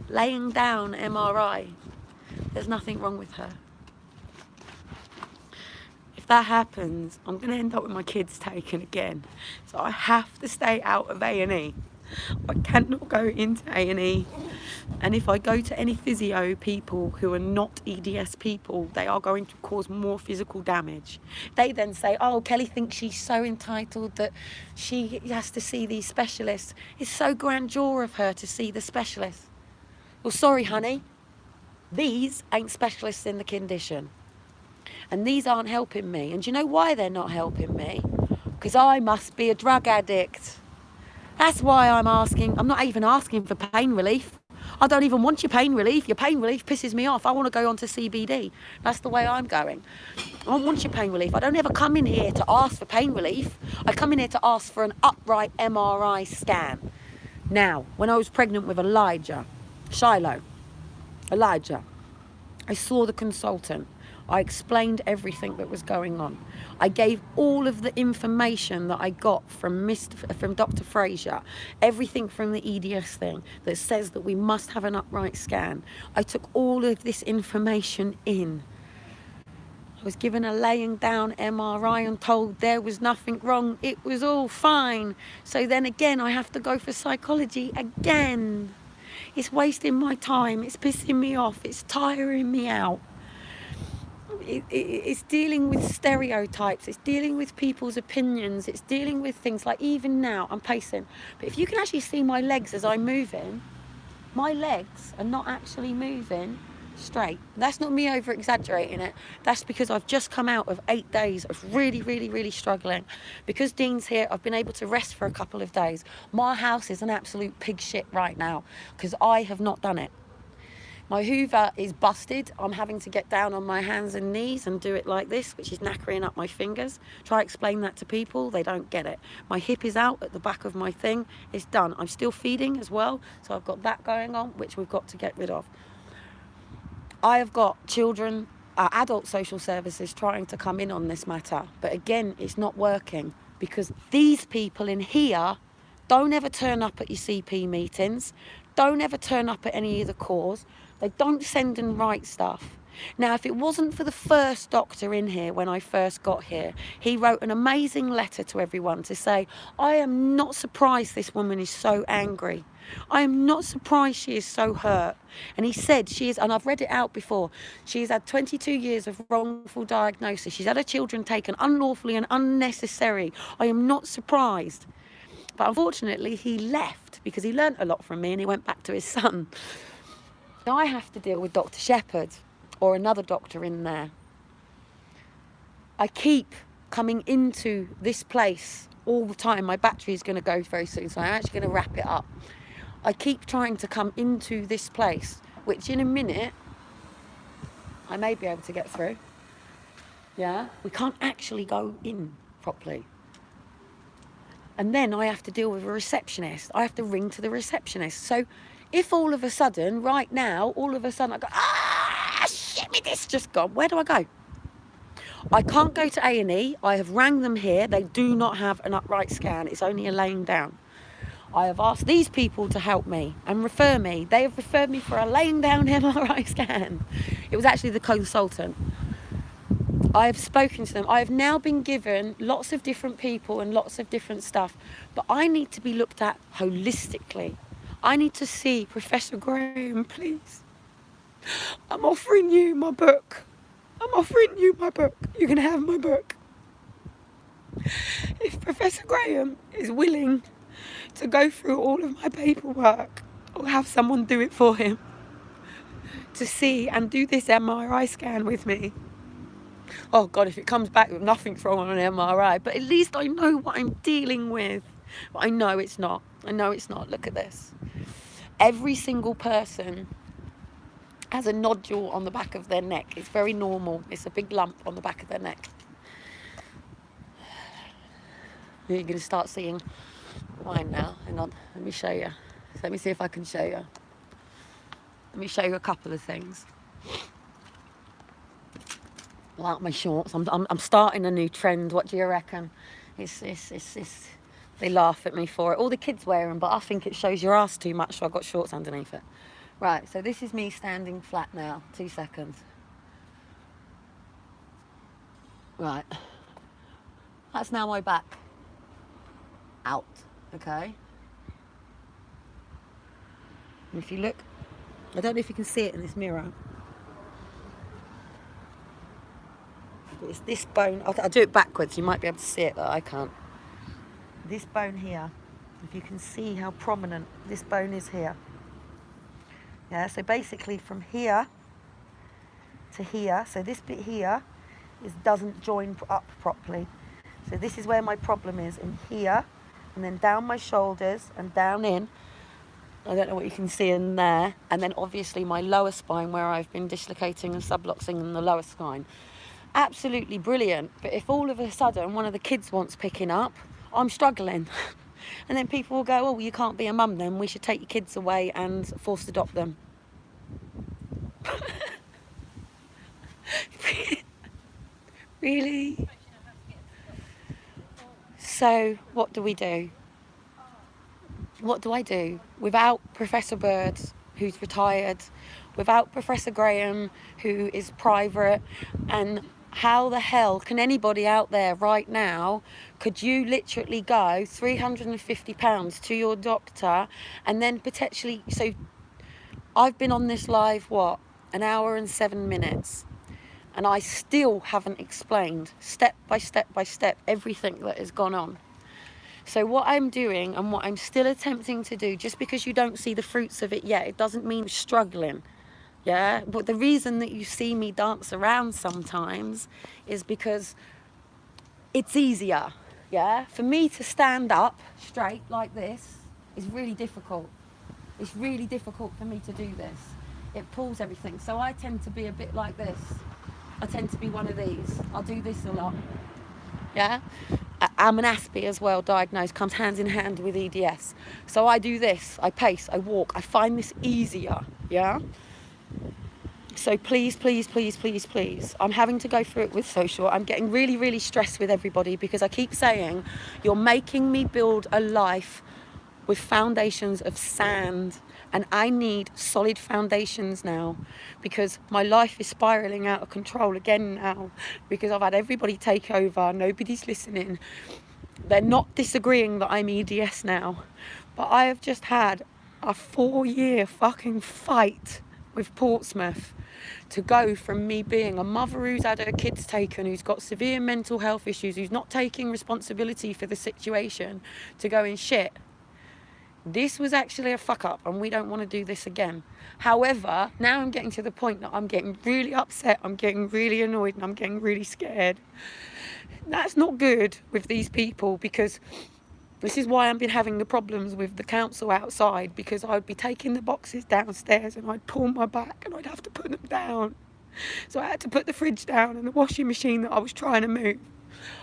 laying down MRI. There's nothing wrong with her. If that happens, I'm going to end up with my kids taken again. So I have to stay out of A&E. I cannot go into A&E. And if I go to any physio people who are not EDS people, they are going to cause more physical damage. They then say, oh, Kelly thinks she's so entitled that she has to see these specialists. It's so grandeur of her to see the specialists. Well, sorry, honey. These ain't specialists in the condition. And these aren't helping me. And do you know why they're not helping me? Because I must be a drug addict. That's why I'm asking. I'm not even asking for pain relief. I don't even want your pain relief. Your pain relief pisses me off. I want to go on to CBD. That's the way I'm going. I don't want your pain relief. I don't ever come in here to ask for pain relief. I come in here to ask for an upright MRI scan. Now, when I was pregnant with Elijah, I saw the consultant. I explained everything that was going on. I gave all of the information that I got from Dr. Fraser, everything from the EDS thing that says that we must have an upright scan. I took all of this information in. I was given a laying down MRI and told there was nothing wrong. It was all fine. So then again, I have to go for psychology again. It's wasting my time. It's pissing me off. It's tiring me out. It's dealing with stereotypes, it's dealing with people's opinions, it's dealing with things like, even now I'm pacing, but if you can actually see my legs as I'm moving, my legs are not actually moving straight. That's not me over exaggerating it. That's because I've just come out of 8 days of really struggling. Because Dean's here, I've been able to rest for a couple of days. My house is an absolute pig shit right now because I have not done it. My Hoover is busted. I'm having to get down on my hands and knees and do it like this, which is knackering up my fingers. Try to explain that to people, they don't get it. My hip is out at the back of my thing. It's done. I'm still feeding as well, so I've got that going on, which we've got to get rid of. I have got children, adult social services trying to come in on this matter, but again, it's not working because these people in here don't ever turn up at your CP meetings, don't ever turn up at any of the calls. They don't send and write stuff. Now, if it wasn't for the first doctor in here when I first got here, he wrote an amazing letter to everyone to say, I am not surprised this woman is so angry. I am not surprised she is so hurt. And he said she is, and I've read it out before, she has had 22 years of wrongful diagnosis. She's had her children taken unlawfully and unnecessary. I am not surprised. But unfortunately, he left because he learnt a lot from me and he went back to his son. Now I have to deal with Dr. Shepherd or another doctor in there. I keep coming into this place all the time. My battery is going to go very soon, so I'm actually going to wrap it up. I keep trying to come into this place, which in a minute I may be able to get through. Yeah, we can't actually go in properly. And then I have to deal with a receptionist. I have to ring to the receptionist. So if all of a sudden, right now, all of a sudden I go, shit, me this just gone, where do I go? I can't go to A&E. I have rang them here. They do not have an upright scan. It's only a laying down. I have asked these people to help me and refer me. They have referred me for a laying down MRI scan. It was actually the consultant. I have spoken to them. I have now been given lots of different people and lots of different stuff, but I need to be looked at holistically. I need to see Professor Grahame, please. I'm offering you my book. I'm offering you my book. You can have my book. If Professor Grahame is willing to go through all of my paperwork, or have someone do it for him, to see and do this MRI scan with me. Oh God, if it comes back with nothing's wrong on an MRI, but at least I know what I'm dealing with. But I know it's not. I know it's not. Look at this. Every single person has a nodule on the back of their neck. It's very normal. It's a big lump on the back of their neck. You're going to start seeing mine now. Hang on, let me show you. So let me see if I can show you. Let me show you a couple of things. Like my shorts. I'm starting a new trend. What do you reckon? It's they laugh at me for it. All the kids wear them, but I think it shows your ass too much, so I've got shorts underneath it. Right, so this is me standing flat now. 2 seconds. Right. That's now my back. Out. Okay? And if you look, I don't know if you can see it in this mirror. But it's this bone. I'll do it backwards. You might be able to see it, but I can't. This bone here. If you can see how prominent this bone is here. Yeah, so basically from here to here, so this bit here doesn't join up properly. So this is where my problem is, in here, and then down my shoulders and down in. I don't know what you can see in there. And then obviously my lower spine, where I've been dislocating and subluxing in the lower spine. Absolutely brilliant. But if all of a sudden one of the kids wants picking up, I'm struggling. And then people will go, oh, you can't be a mum then. We should take your kids away and forced adopt them. Really? So what do we do? What do I do without Professor Bird, who's retired, without Professor Grahame, who is private, and how the hell can anybody out there right now, could you literally go £350 to your doctor and then potentially, so I've been on this live, what, an hour and 7 minutes, and I still haven't explained step by step by step everything that has gone on. So what I'm doing and what I'm still attempting to do, just because you don't see the fruits of it yet, it doesn't mean you're struggling. Yeah, but the reason that you see me dance around sometimes is because it's easier. Yeah, for me to stand up straight like this is really difficult. It's really difficult for me to do this. It pulls everything. So I tend to be a bit like this. I tend to be one of these. I'll do this a lot. Yeah, I'm an Aspie as well, diagnosed, comes hand in hand with EDS. So I do this, I pace, I walk, I find this easier. Yeah. So please, please, please, please, please, I'm having to go through it with social. I'm getting really, really stressed with everybody because I keep saying, you're making me build a life with foundations of sand, and I need solid foundations now because my life is spiraling out of control again now because I've had everybody take over. Nobody's listening. They're not disagreeing that I'm EDS now, but I have just had a 4-year fucking fight with Portsmouth to go from me being a mother who's had her kids taken, who's got severe mental health issues, who's not taking responsibility for the situation, to going, shit, This was actually a fuck up and we don't want to do this again. However, now I'm getting to the point that I'm getting really upset, I'm getting really annoyed, and I'm getting really scared. That's not good with these people, because this is why I've been having the problems with the council outside, because I'd be taking the boxes downstairs and I'd pull my back and I'd have to put them down. So I had to put the fridge down and the washing machine that I was trying to move.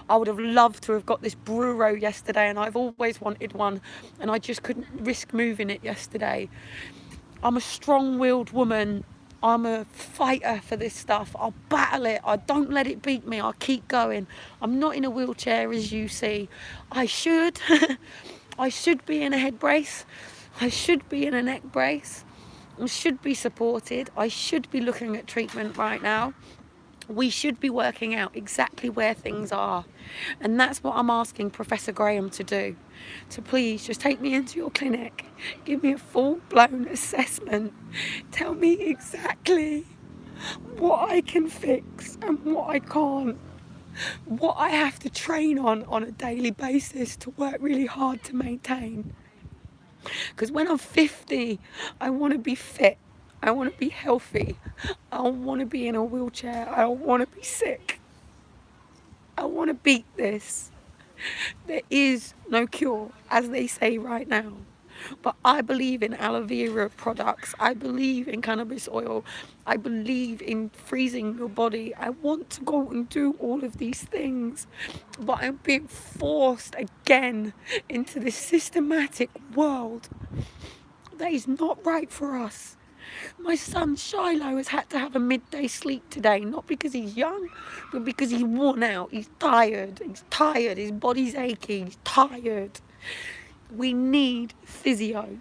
I would have loved to have got this Bruro yesterday, and I've always wanted one, and I just couldn't risk moving it yesterday. I'm a strong-willed woman. I'm a fighter for this stuff. I'll battle it. I don't let it beat me. I'll keep going. I'm not in a wheelchair, as you see. I should. I should be in a head brace. I should be in a neck brace. I should be supported. I should be looking at treatment right now. We should be working out exactly where things are. And that's what I'm asking Professor Grahame to do. To please just take me into your clinic, give me a full-blown assessment, tell me exactly what I can fix and what I can't, what I have to train on a daily basis to work really hard to maintain. Because when I'm 50, I want to be fit. I want to be healthy. I don't want to be in a wheelchair. I don't want to be sick. I want to beat this. There is no cure, as they say right now. But I believe in aloe vera products. I believe in cannabis oil. I believe in freezing your body. I want to go and do all of these things. But I'm being forced again into this systematic world that is not right for us. My son Shiloh has had to have a midday sleep today, not because he's young, but because he's worn out. He's tired. His body's aching. He's tired. We need physio.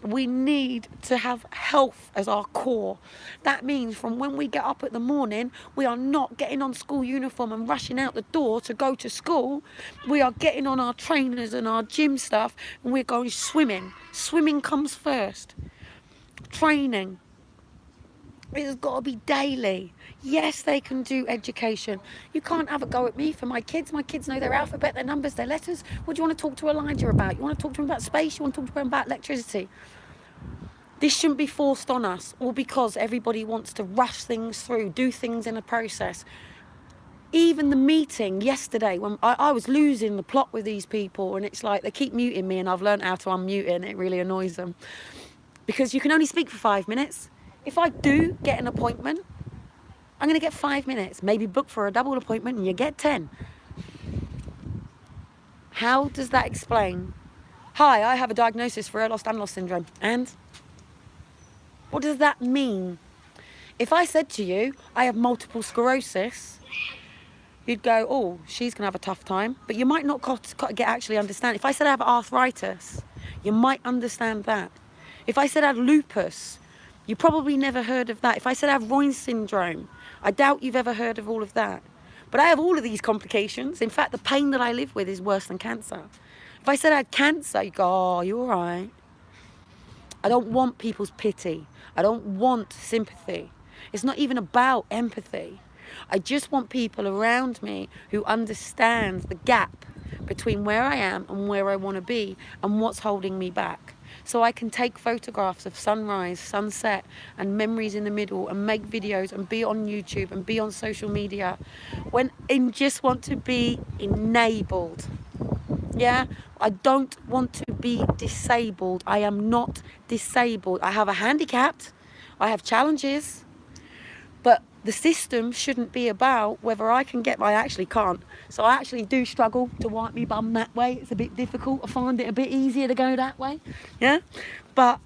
We need to have health as our core. That means from when we get up at the morning, we are not getting on school uniform and rushing out the door to go to school. We are getting on our trainers and our gym stuff, and we're going swimming. Swimming comes first. Training. It's got to be daily. Yes, they can do education. You can't have a go at me for my kids. My kids know their alphabet, their numbers, their letters. What do you want to talk to Elijah about? You want to talk to him about space? You want to talk to him about electricity? This shouldn't be forced on us, all because everybody wants to rush things through, do things in a process. Even the meeting yesterday, when I was losing the plot with these people, and it's like they keep muting me, and I've learned how to unmute it, and it really annoys them. Because you can only speak for 5 minutes. If I do get an appointment, I'm going to get 5 minutes. Maybe book for a double appointment and you get 10. How does that explain? Hi, I have a diagnosis for Ehlers-Danlos syndrome. And what does that mean? If I said to you, I have multiple sclerosis, you'd go, oh, she's going to have a tough time. But you might not actually understand. If I said I have arthritis, you might understand that. If I said I had lupus, you probably never heard of that. If I said I have Rheumatoid syndrome, I doubt you've ever heard of all of that. But I have all of these complications. In fact, the pain that I live with is worse than cancer. If I said I had cancer, you go, oh, you're all right. I don't want people's pity. I don't want sympathy. It's not even about empathy. I just want people around me who understand the gap between where I am and where I want to be and what's holding me back. So I can take photographs of sunrise, sunset, and memories in the middle, and make videos and be on YouTube and be on social media when I just want to be enabled. Yeah, I don't want to be disabled. I am not disabled. I have a handicap. I have challenges. But the system shouldn't be about whether I can get I actually can't. So I actually do struggle to wipe my bum that way. It's a bit difficult. I find it a bit easier to go that way. Yeah? But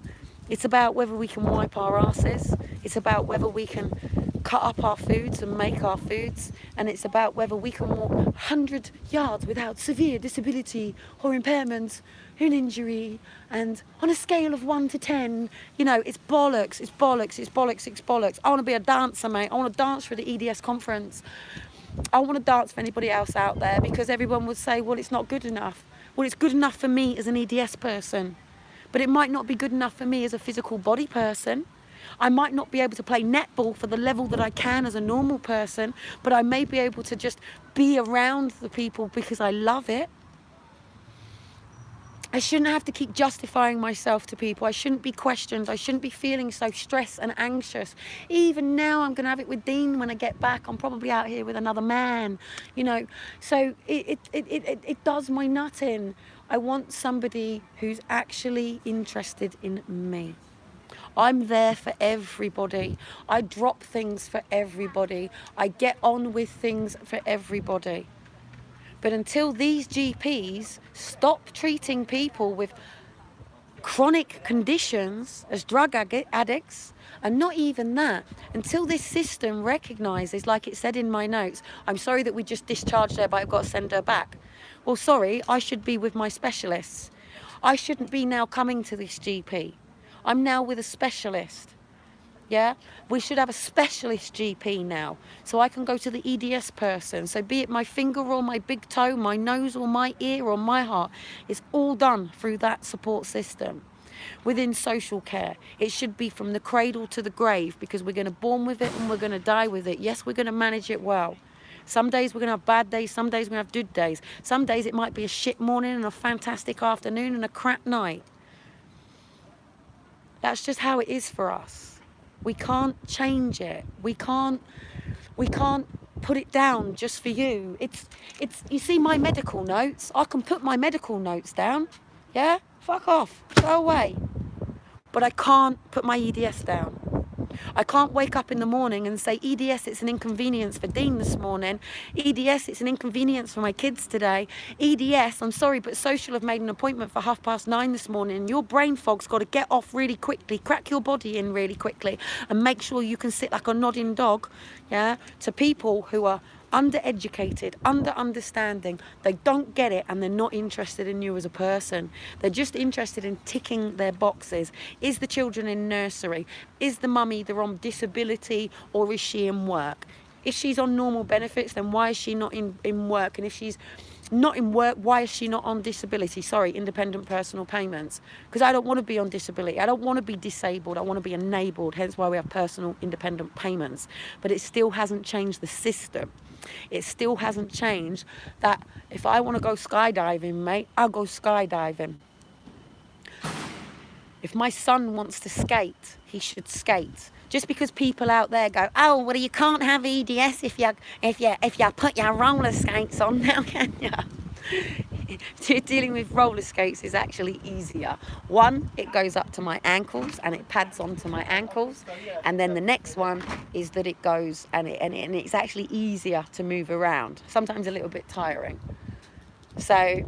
it's about whether we can wipe our asses. It's about whether we can cut up our foods and make our foods. And it's about whether we can walk 100 yards without severe disability or impairment, an injury, and on a scale of 1 to 10, you know, it's bollocks, it's bollocks, it's bollocks, it's bollocks. I want to be a dancer, mate. I want to dance for the EDS conference. I want to dance for anybody else out there, because everyone would say, well, it's not good enough. Well, it's good enough for me as an EDS person, but it might not be good enough for me as a physical body person. I might not be able to play netball for the level that I can as a normal person, but I may be able to just be around the people because I love it. I shouldn't have to keep justifying myself to people. I shouldn't be questioned. I shouldn't be feeling so stressed and anxious. Even now, I'm going to have it with Dean when I get back. I'm probably out here with another man, you know. So it does my nut in. I want somebody who's actually interested in me. I'm there for everybody. I drop things for everybody. I get on with things for everybody. But until these GPs stop treating people with chronic conditions as drug addicts, and not even that, until this system recognises, like it said in my notes, I'm sorry that we just discharged her, but I've got to send her back. Well, sorry, I should be with my specialists. I shouldn't be now coming to this GP. I'm now with a specialist. Yeah, we should have a specialist GP now, so I can go to the EDS person. So be it my finger or my big toe, my nose or my ear or my heart, it's all done through that support system. Within social care, it should be from the cradle to the grave, because we're going to born with it and we're going to die with it. Yes, we're going to manage it well. Some days we're going to have bad days, some days we're going to have good days. Some days it might be a shit morning and a fantastic afternoon and a crap night. That's just how it is for us. We can't change it. We can't put it down just for you. It's you see my medical notes. I can put my medical notes down. Yeah? Fuck off. Go away. But I can't put my EDS down. I can't wake up in the morning and say, EDS, it's an inconvenience for Dean this morning. EDS, it's an inconvenience for my kids today. EDS, I'm sorry, but social have made an appointment for 9:30 this morning. Your brain fog's got to get off really quickly, crack your body in really quickly, and make sure you can sit like a nodding dog, yeah, to people who are undereducated, understanding. They don't get it, and they're not interested in you as a person. They're just interested in ticking their boxes. Is the children in nursery? Is the mum either on disability or is she in work? If she's on normal benefits, then why is she not in work? And if she's not in work, why is she not on disability? Sorry, independent personal payments. Because I don't want to be on disability. I don't want to be disabled. I want to be enabled. Hence why we have personal independent payments. But it still hasn't changed the system. It still hasn't changed that if I want to go skydiving, mate, I'll go skydiving. If my son wants to skate, he should skate. Just because people out there go, oh, well, you can't have EDS if you put your roller skates on now, can you? Dealing with roller skates is actually easier. One, it goes up to my ankles and it pads onto my ankles, and then the next one is that it goes and it's actually easier to move around. Sometimes a little bit tiring. So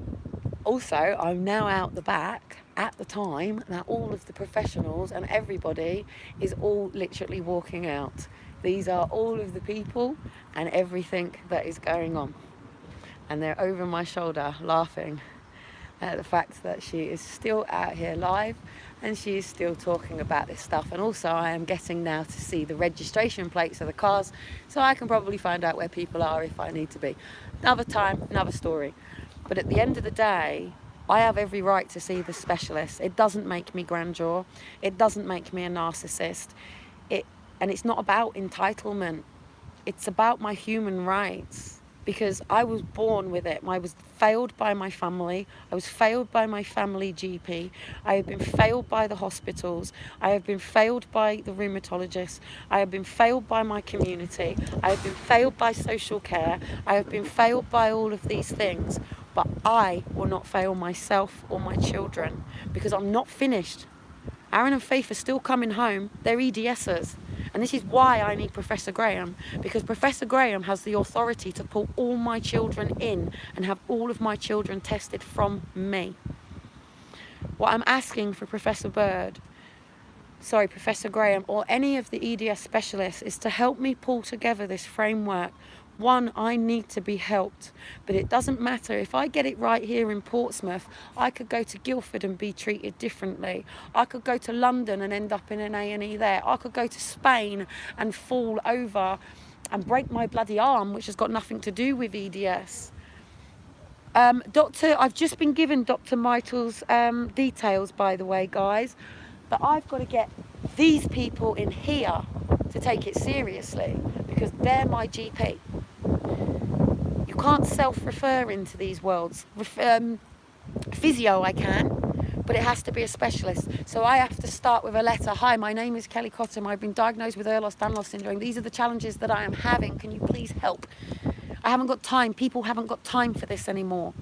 also, I'm now out the back at the time that all of the professionals and everybody is all literally walking out. These are all of the people and everything that is going on. And they're over my shoulder laughing at the fact that she is still out here live and she is still talking about this stuff. And also I am getting now to see the registration plates of the cars, so I can probably find out where people are if I need to be. Another time, another story. But at the end of the day, I have every right to see the specialist. It doesn't make me grandeur. It doesn't make me a narcissist. And it's not about entitlement. It's about my human rights. Because I was born with it. I was failed by my family. I was failed by my family GP. I have been failed by the hospitals. I have been failed by the rheumatologists. I have been failed by my community. I have been failed by social care. I have been failed by all of these things. But I will not fail myself or my children, because I'm not finished. Aaron and Faith are still coming home. They're EDSers. And this is why I need Professor Grahame, because Professor Grahame has the authority to pull all my children in and have all of my children tested from me. What I'm asking for Professor Grahame, or any of the EDS specialists, is to help me pull together this framework. One, I need to be helped, but it doesn't matter. If I get it right here in Portsmouth, I could go to Guildford and be treated differently. I could go to London and end up in an A&E there. I could go to Spain and fall over and break my bloody arm, which has got nothing to do with EDS. I've just been given Dr. Meitel's details, by the way, guys, but I've got to get these people in here to take it seriously, because they're my GP. You can't self-refer into these worlds. Physio I can, but it has to be a specialist. So I have to start with a letter. Hi, my name is Kelly Cottam. I've been diagnosed with Ehlers Danlos syndrome. These are the challenges that I am having. Can you please help? I haven't got time. People haven't got time for this anymore.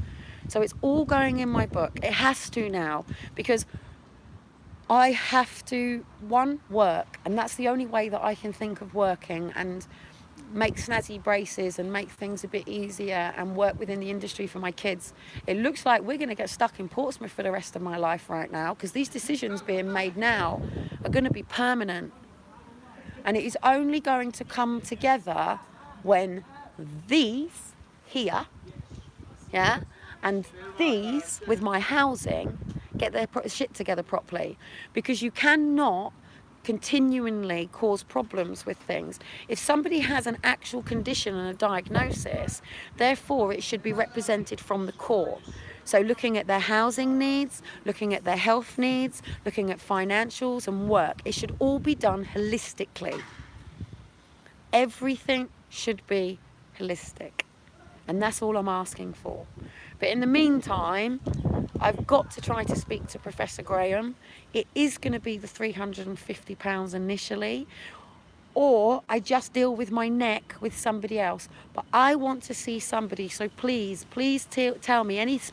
So it's all going in my book. It has to now, because I have to, one, work, and that's the only way that I can think of working and make snazzy braces and make things a bit easier and work within the industry for my kids. It looks like we're going to get stuck in Portsmouth for the rest of my life right now, because these decisions being made now are going to be permanent. And it is only going to come together when these here, yeah, and these with my housing get their shit together properly, because you cannot continually cause problems with things. If somebody has an actual condition and a diagnosis, therefore it should be represented from the core. So looking at their housing needs, looking at their health needs, looking at financials and work, it should all be done holistically. Everything should be holistic, and that's all I'm asking for. But in the meantime, I've got to try to speak to Professor Grahame. It is going to be the £350 initially, or I just deal with my neck with somebody else. But I want to see somebody, so please tell me any